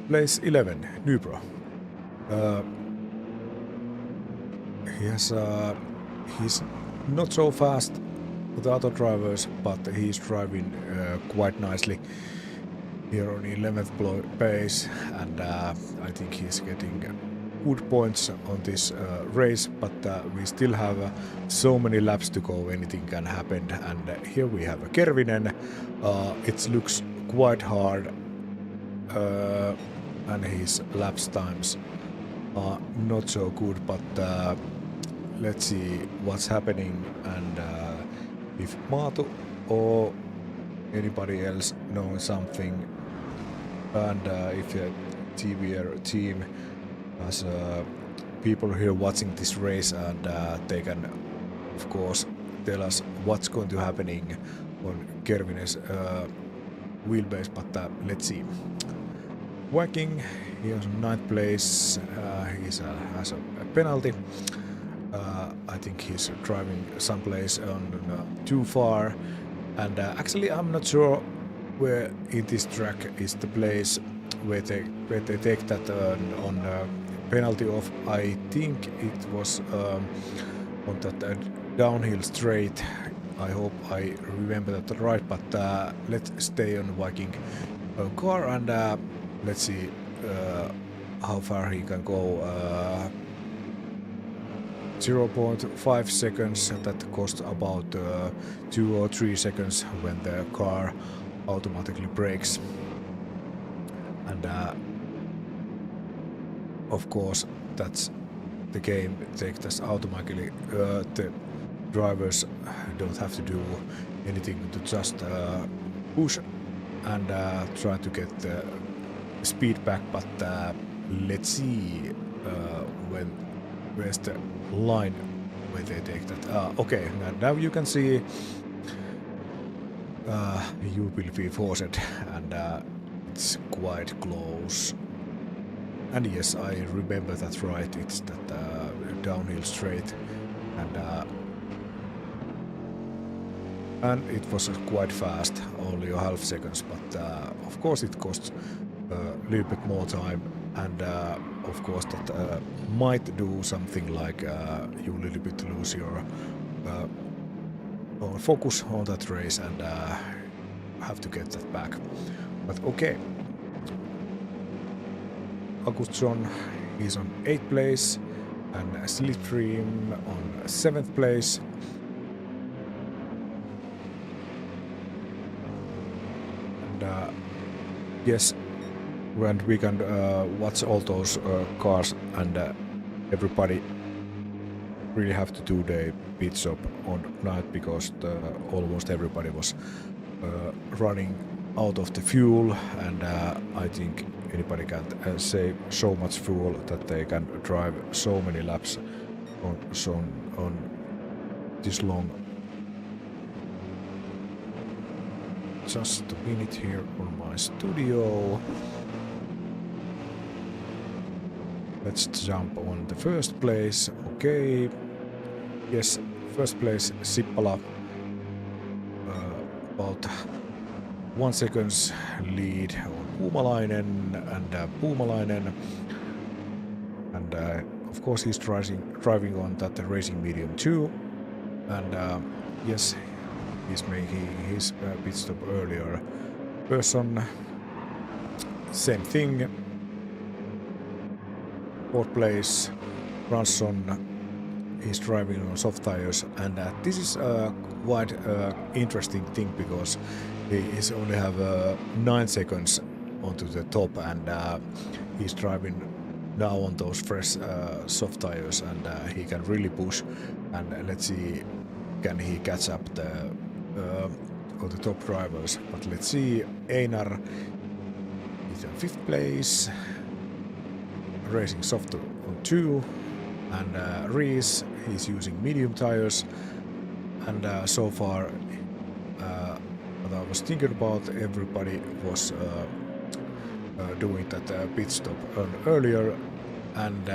place 11, Nybro. He's not so fast with the other drivers, but he's driving quite nicely here on 11th pace, and I think he's getting good points on this race, but we still have so many laps to go, anything can happen. And here we have a Kervinen. It looks quite hard, and his laps times are not so good, but let's see what's happening, and if Maatu or anybody else knows something, and if a TVR team has people here watching this race, and they can of course tell us what's going to happening on Kervinen's wheelbase, but let's see. Viking, he is on 9th place, he has a penalty. I think he's driving someplace on too far, and actually I'm not sure where in this track is the place where they take that on penalty off. I think it was on that downhill straight. I hope I remember that right, but let's stay on Viking car, and let's see how far he can go. 0.5 seconds, that costs about 2 or 3 seconds when the car automatically brakes, and of course that's the game takes us automatically. The drivers don't have to do anything to just push and try to get the speed back, but let's see where's the line where they take that. Okay, now you can see you will be forced, and it's quite close. And yes, I remember that right, it's that downhill straight, and it was quite fast, only a half seconds, but of course it costs a little bit more time, and of course that might do something like you a little bit lose your focus on that race and have to get that back. But okay, Augustsson is on 8th place and Slipstream on 7th place. And yes, and we can watch all those cars, and everybody really have to do the pit stop on night because almost everybody was running out of the fuel, and I think anybody can save so much fuel that they can drive so many laps on this long. Just a minute here on my studio. Let's jump on the first place. Okay. Yes, first place Sippala. About 1 second lead on Puumalainen, and of course he's driving on that racing medium too, and yes, he's making his pit stop earlier. Person, same thing. 4th place, Ransson. He's driving on soft tires, and this is quite interesting thing because he's only have 9 seconds onto the top, and he's driving now on those fresh soft tires, and he can really push. And let's see, can he catch up the top drivers? But let's see, Einar is in 5th place, racing soft on 2. And Reese, he's using medium tires, and so far what I was thinking about, everybody was doing that pit stop earlier, and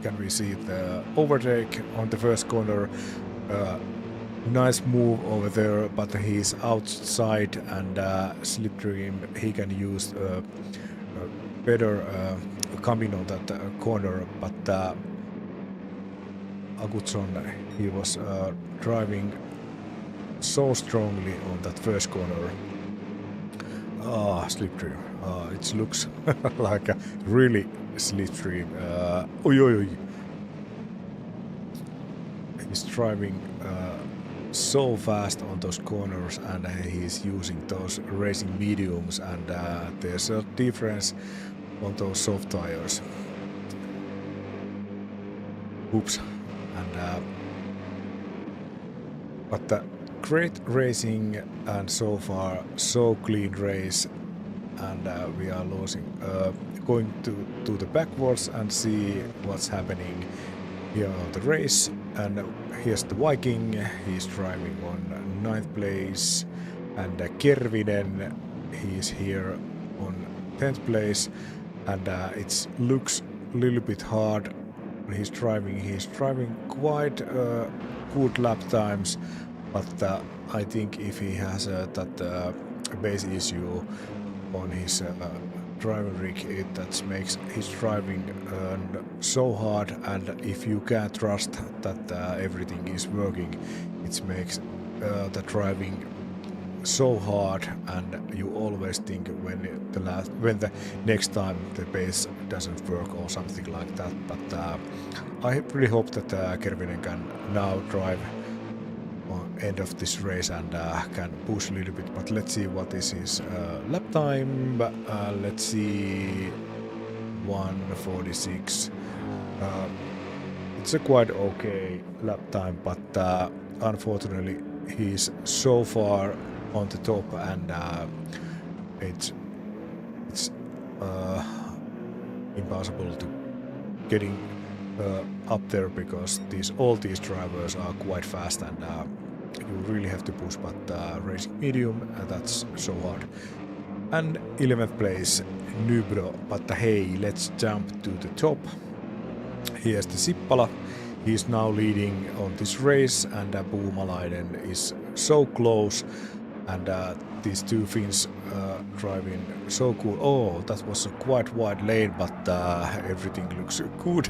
can we see the overtake on the first corner? Nice move over there, but he's outside, and Slipstream, he can use better coming on that corner, but Augustsson, he was driving so strongly on that first corner. Slipstream. It looks like a really Slipstream. He's driving so fast on those corners, and he's using those racing mediums, and there's a difference on those soft tires. Oops. And but great racing, and so far so clean race, and we are losing. Going to the backwards and see what's happening here on the race. And here's the Viking. He's driving on 9th place, and Kervinen, he's here on 10th place. And it looks a little bit hard. He's driving quite good lap times, but I think if he has that base issue on his driving rig, that makes his driving so hard, and if you can't trust that everything is working, it makes the driving so hard, and you always think when the next time the base doesn't work or something like that. But I really hope that Kervinen can now drive on end of this race and can push a little bit. But let's see what is his lap time. Let's see, 1:46. It's a quite okay lap time, but unfortunately he's so far on the top, and it's impossible to getting up there because all these drivers are quite fast, and you really have to push. But racing medium, that's so hard. And 11th place, Nybro. But hey, let's jump to the top. Here's the Sippala. He's now leading on this race, and Puumalainen is so close, and these two Finns driving so cool. Oh, that was a quite wide lane, but everything looks good.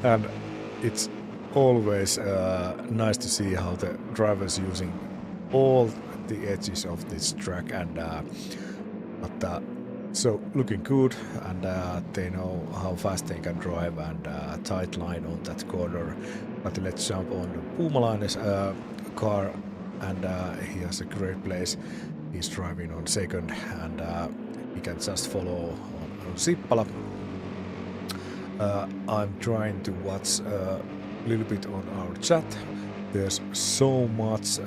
And it's always nice to see how the drivers using all the edges of this track, and so looking good, and they know how fast they can drive, and tight line on that corner. But let's jump on Puumalaisen's car, and he has a great place. He's driving on second, and he can just follow on Sippala. I'm trying to watch a little bit on our chat. There's so much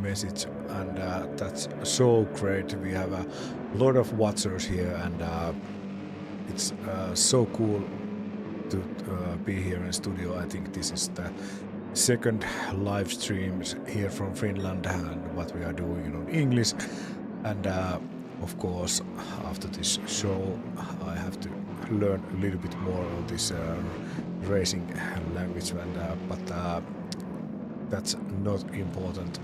message, and that's so great. We have a lot of watchers here, and it's so cool to be here in studio. I think this is the second live stream here from Finland, and what we are doing in English. And of course, after this show, I have to learn a little bit more of this racing language, and but that's not important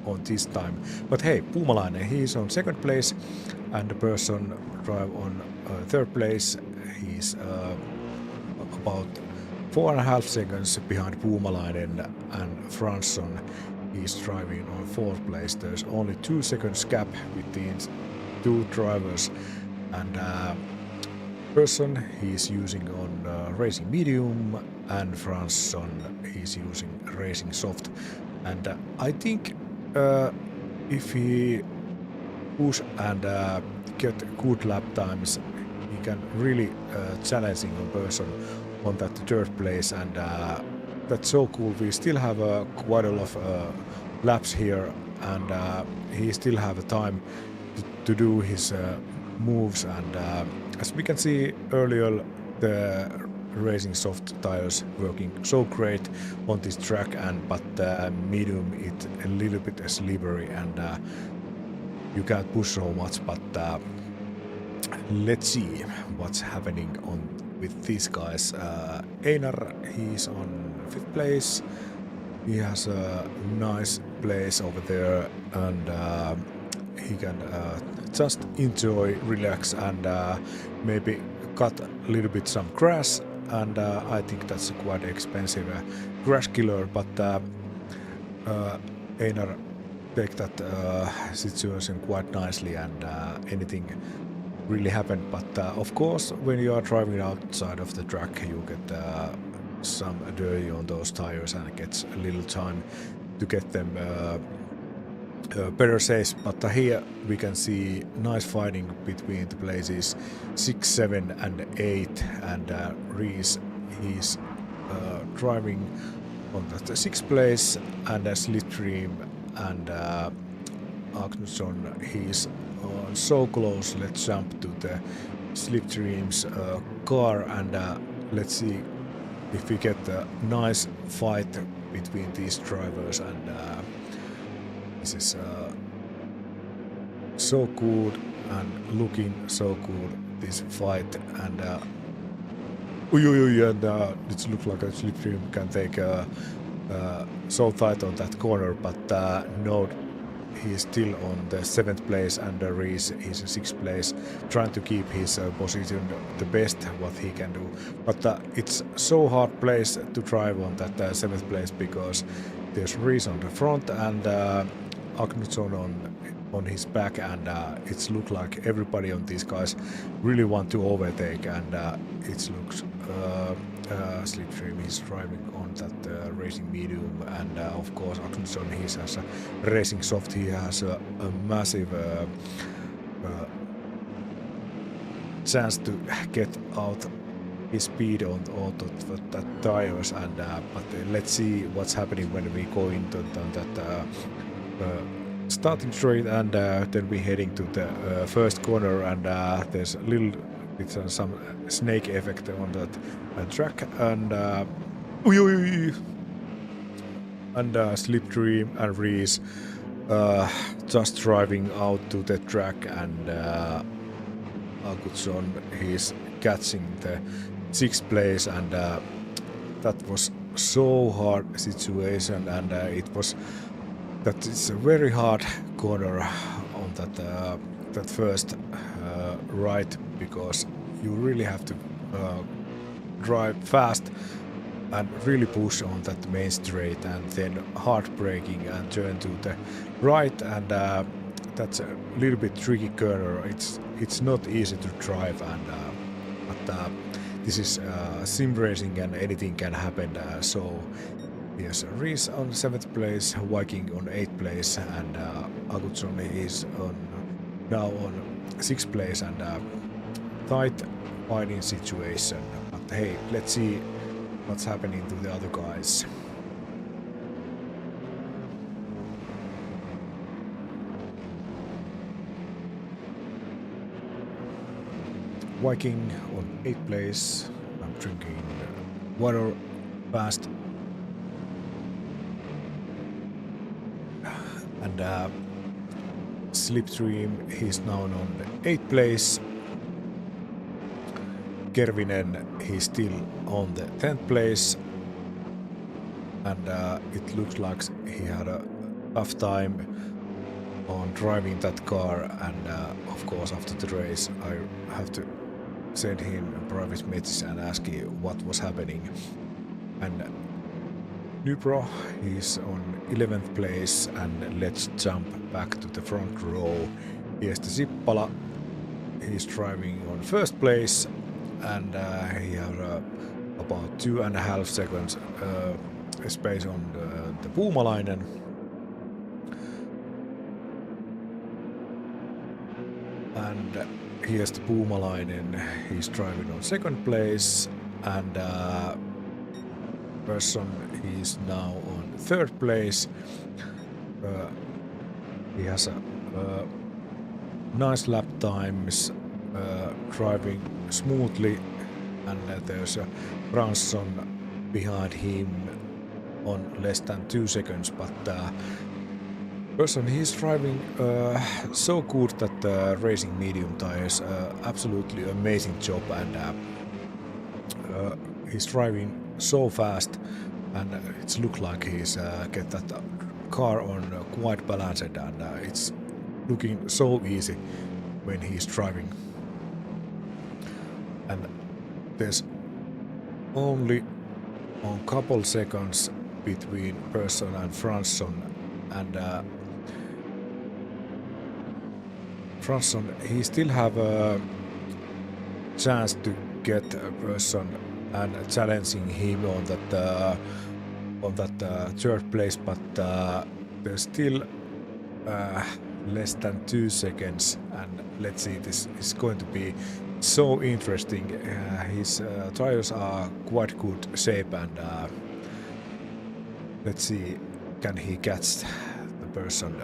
on this time. But hey, Puumalainen, he's on second place, and the person drive on third place. He's about 4.5 seconds behind Puumalainen, and Fransson, he's driving on fourth place. There's only 2 seconds gap between two drivers, and person he's using on racing medium, and Fransson he's using racing soft. And I think if he push and get good lap times, he can really challenging a person on that third place, and that's so cool. We still have quite a lot of laps here, and he still have a time to do his moves, and as we can see earlier, the racing soft tires working so great on this track, and but medium it a little bit slippery, and you can't push so much. But let's see what's happening on with these guys. Einar, he's on 5th place. He has a nice place over there, and he can just enjoy, relax, and maybe cut a little bit some grass. And I think that's a quite expensive grass killer, but Einar take that situation quite nicely, and anything really happened. But of course, when you are driving outside of the track, you get some dirty on those tires, and it gets a little time to get them better safe. But here we can see nice fighting between the places 6, 7 and 8, and Rees, he's driving on the 6th place, and Slipstream and Agnesson, he's so close. Let's jump to the Slipstream's car, and let's see if we get a nice fight between these drivers. And this is so good and looking so good, this fight. And it looks like a Slipstream can take so tight on that corner, but no, he's still on the 7th place, and Rees is in 6th place, trying to keep his position the best what he can do. But it's so hard place to drive on that 7th place, because there's Rees on the front, and Agnesson on his back, and it looks like everybody on these guys really want to overtake, and it looks Slipstream is driving on that racing medium, and of course Agnesson, he has a racing soft. He has a massive chance to get out his speed on that tires, and but let's see what's happening when we go into that starting straight, and then we heading to the first corner, and there's a little bit some snake effect on that track, and Slipstream and Reese just driving out to the track, and Augustsson, he's catching the 6th place, and that was so hard situation, and that is a very hard corner on that first right, because you really have to drive fast and really push on that main straight, and then hard braking and turn to the right, and that's a little bit tricky corner. It's not easy to drive, and but this is sim racing and anything can happen. So yes, Reese on 7th place, Viking on 8th place, and Augustsson is now on 6th place, and tight fighting situation. But hey, let's see what's happening to the other guys. Viking on 8th place. I'm drinking water fast. And Slipstream, he's now on 8th place. Kervinen, he's still on the 10th place, and it looks like he had a tough time on driving that car, and of course after the race I have to send him a private message and ask him what was happening. And Nybro, he's on 11th place, and let's jump back to the front row. Here's the Sippala, he's driving on 1st place, and he had about 2.5 seconds space on the Puumalainen. And here's the Puumalainen, he's driving on 2nd place, and Persson, he's now on 3rd place. He has a nice lap times, driving smoothly, and there's a Fransson behind him on less than 2 seconds, but Persson, he's driving so good that racing medium tires, absolutely amazing job, and he's driving so fast, and it looks like he's get that car on quite balanced, and it's looking so easy when he's driving. And there's only a couple seconds between Persson and Fransson, and Fransson, he still have a chance to get a Persson and challenging him on that 3rd place, but there's still less than 2 seconds, and let's see, this is going to be so interesting. His tires are quite good shape, and let's see, can he catch the Persson.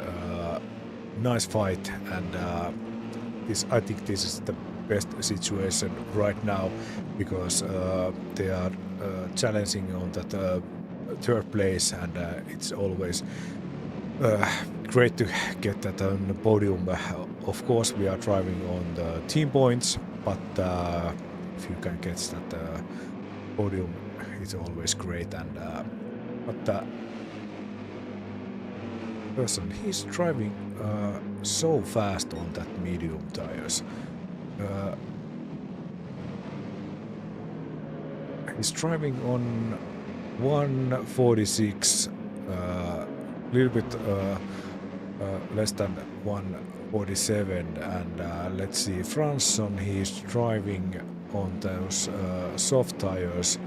Nice fight, and I think this is the best situation right now, because they are challenging on that 3rd place, and it's always great to get that on the podium. Of course, we are driving on the team points, but if you can get that podium, it's always great. And but Persson, he's driving so fast on that medium tires. He's driving on 146, little bit less than 147, and let's see, Fransson, he's driving on those soft tires,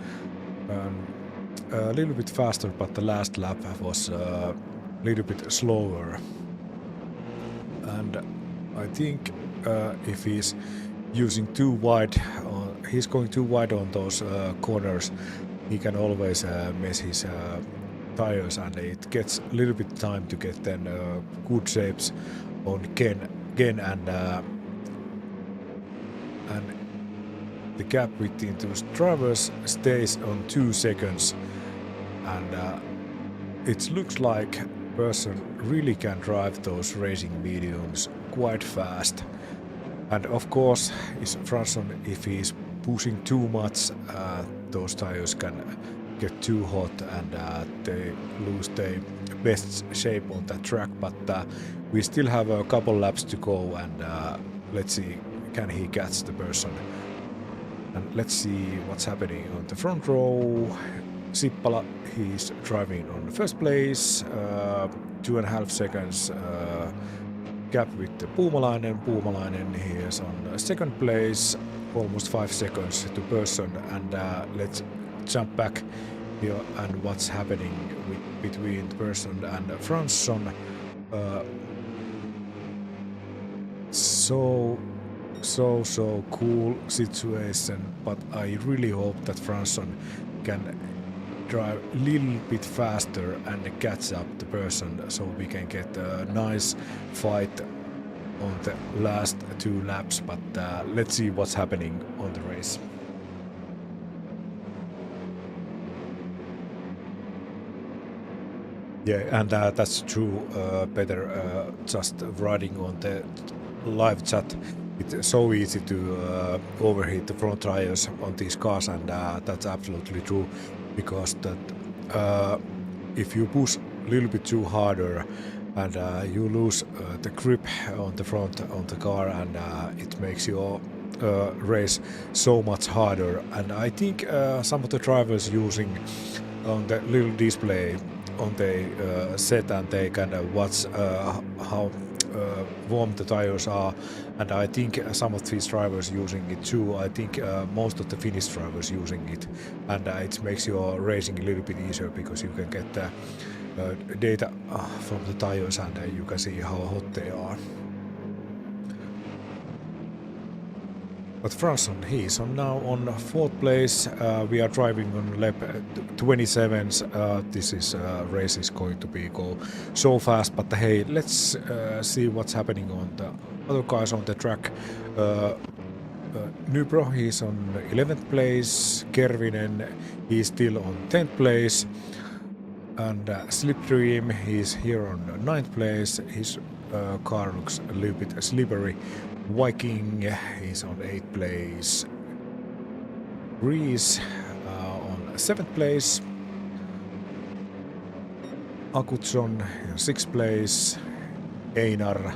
a little bit faster, but the last lap was a little bit slower. And I think if he's using too wide, he's going too wide on those corners, he can always mess his tires, and it gets a little bit time to get then good shapes on again, and the gap between those drivers stays on 2 seconds, and it looks like person really can drive those racing mediums quite fast. And of course, is Franson, if he's pushing too much, those tires can get too hot, and they lose their best shape on that track. But we still have a couple laps to go, and let's see, can he catch the person? And let's see what's happening on the front row. Sippala, he's driving on the first place, 2.5 seconds gap with the Puumalainen. Puumalainen, he is on second place, almost 5 seconds to person. And let's jump back here and what's happening between person and Franson. So cool situation, but I really hope that Franson can drive a little bit faster and catch up the person, so we can get a nice fight on the last 2 laps. But let's see what's happening on the race. Yeah, and that's true. Better just riding on the live chat. It's so easy to overheat the front tires on these cars, and that's absolutely true, because that if you push a little bit too harder, and you lose the grip on the front on the car, and it makes your race so much harder. And I think some of the drivers using on the little display on the set, and they kind of watch how warm the tires are, and I think some of these drivers using it too. I think most of the Finnish drivers using it, and it makes your racing a little bit easier, because you can get data from the tires, and you can see how hot they are. But Franson, he's now on 4th place. We are driving on lap 27s. This is race is going to go so fast. But hey, let's see what's happening on the other cars on the track. Nybro, he's on 11th place. Kervinen, he's still on 10th place. And Slipstream, he's here on 9th place. His car looks a little bit slippery. Viking, he's on 8th place. Reese on 7th place. Akutson 6th place. Einar,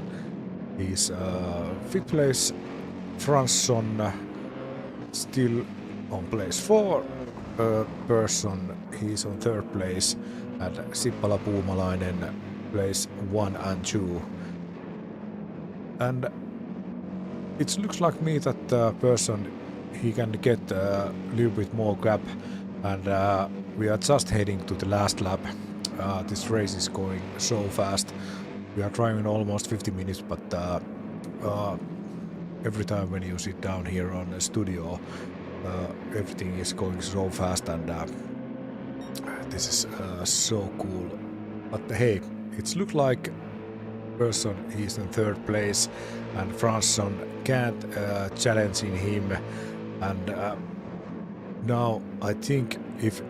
he's 5th place. Franson still on place 4. Person, he's on 3rd place. And Sippala Puumalainen place 1 and 2. And it looks like me that the person, he can get a little bit more gap, and we are just heading to the last lap. This race is going so fast. We are driving almost 50 minutes, but every time when you sit down here on the studio, everything is going so fast, and this is so cool. But hey, it looks like person, he's in 3rd place, and Franson can't challenging him. And now I think if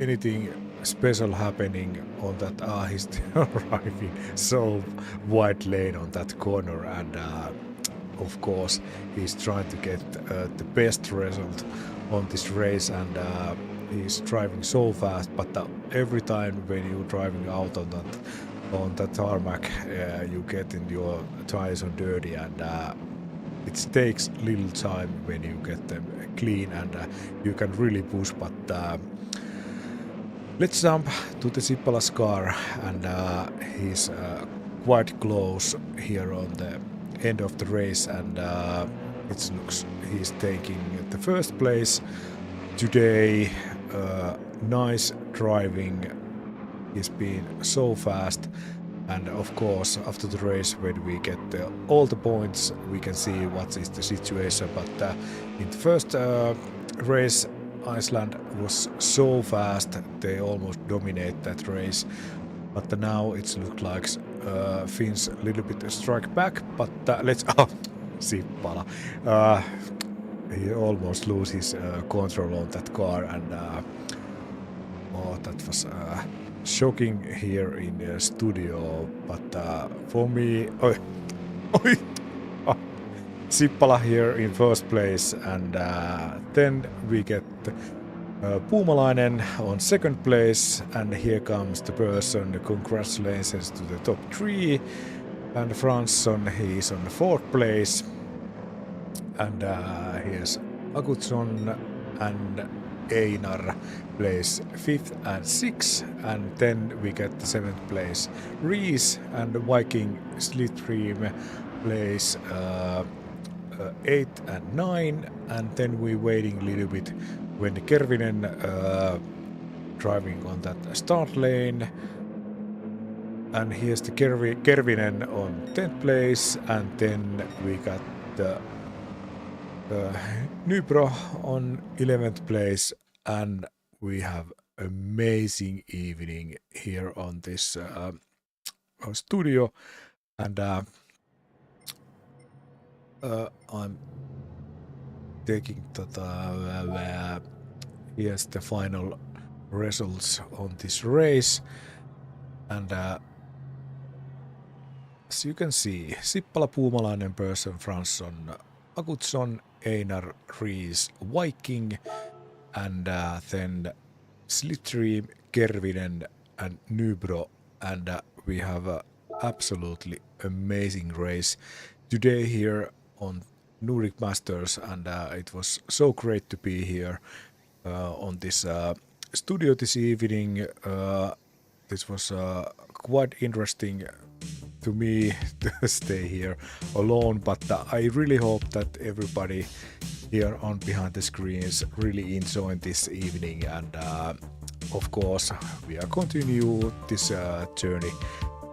anything special happening on that, he's still driving so wide lane on that corner, and of course he's trying to get the best result on this race, and he's driving so fast. But every time when you're driving out on that tarmac, you get in your tires on dirty, and it takes little time when you get them clean, and you can really push. But let's jump to the Sippala's car, and he's quite close here on the end of the race, and it looks he's taking the 1st place today. Nice driving. He's been so fast, and of course after the race, when we get all the points, we can see what is the situation. But in the first race, Iceland was so fast, they almost dominate that race. But now it looks like Finns a little bit strike back, but let's... Oh, Sippala. He almost loses control on that car, and oh, that was shocking here in the studio. But for me... Sippala here in first place, and then we get Puumalainen on second place, and here comes the person. Congratulations to the top 3, and Fransson, he is on the 4th place, and here's Agutson and Einar place 5th and 6th, and then we get the 7th place Rees and Viking Slipstream place 8 and 9, and then we're waiting a little bit when Kervinen driving on that start lane, and here's the Kervinen on 10th place, and then we got the Nybro on 11th place, and we have amazing evening here on this studio, and I'm taking the here's the final results on this race, and as you can see, Sippala, Puumalainen, Persson, Fransson, Agutson, Einar, Rees, Viking, and then Slipstream, Kervinen, and Nybro, and we have a absolutely amazing race today here on Nordic Masters, and it was so great to be here on this studio this evening. This was quite interesting to me to stay here alone, but I really hope that everybody here on behind the screens really enjoying this evening, and of course we are continue this journey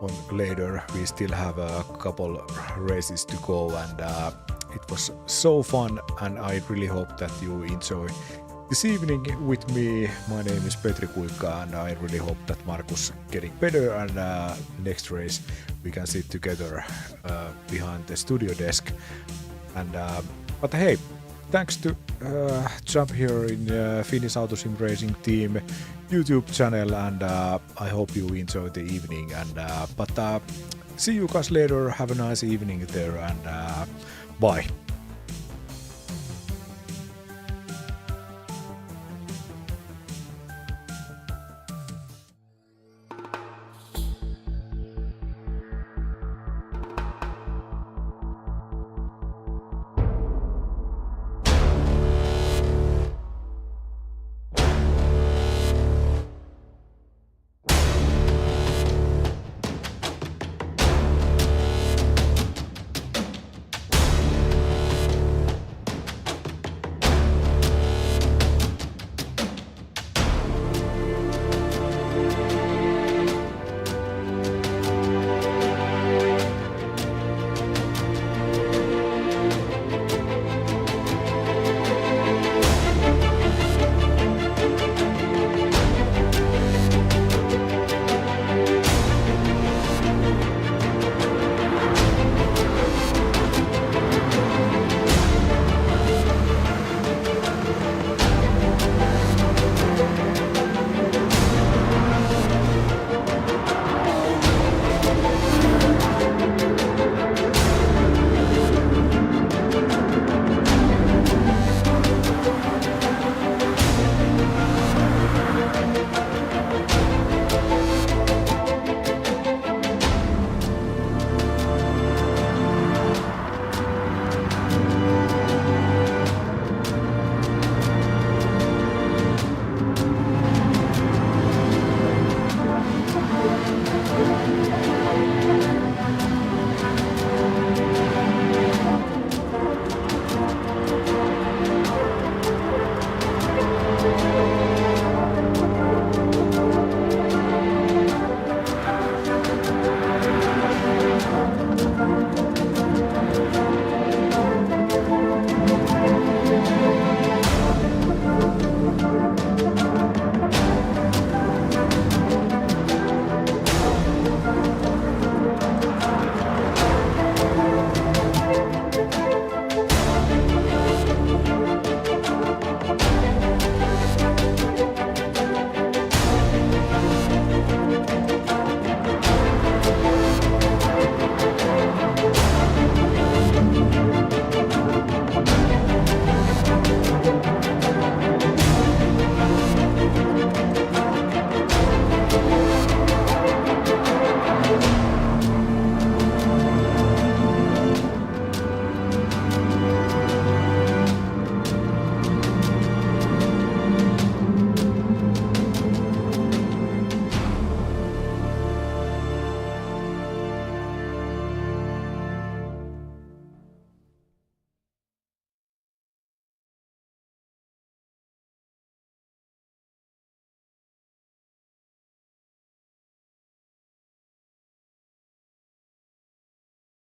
on later. We still have a couple races to go, and it was so fun, and I really hope that you enjoy this evening with me. My name is Petri Kuikka, and I really hope that Markus getting better, and next race we can sit together behind the studio desk. And but hey, thanks to jump here in Finnish Auto Simracing Team YouTube channel, and I hope you enjoy the evening, and but see you guys later. Have a nice evening there, and bye.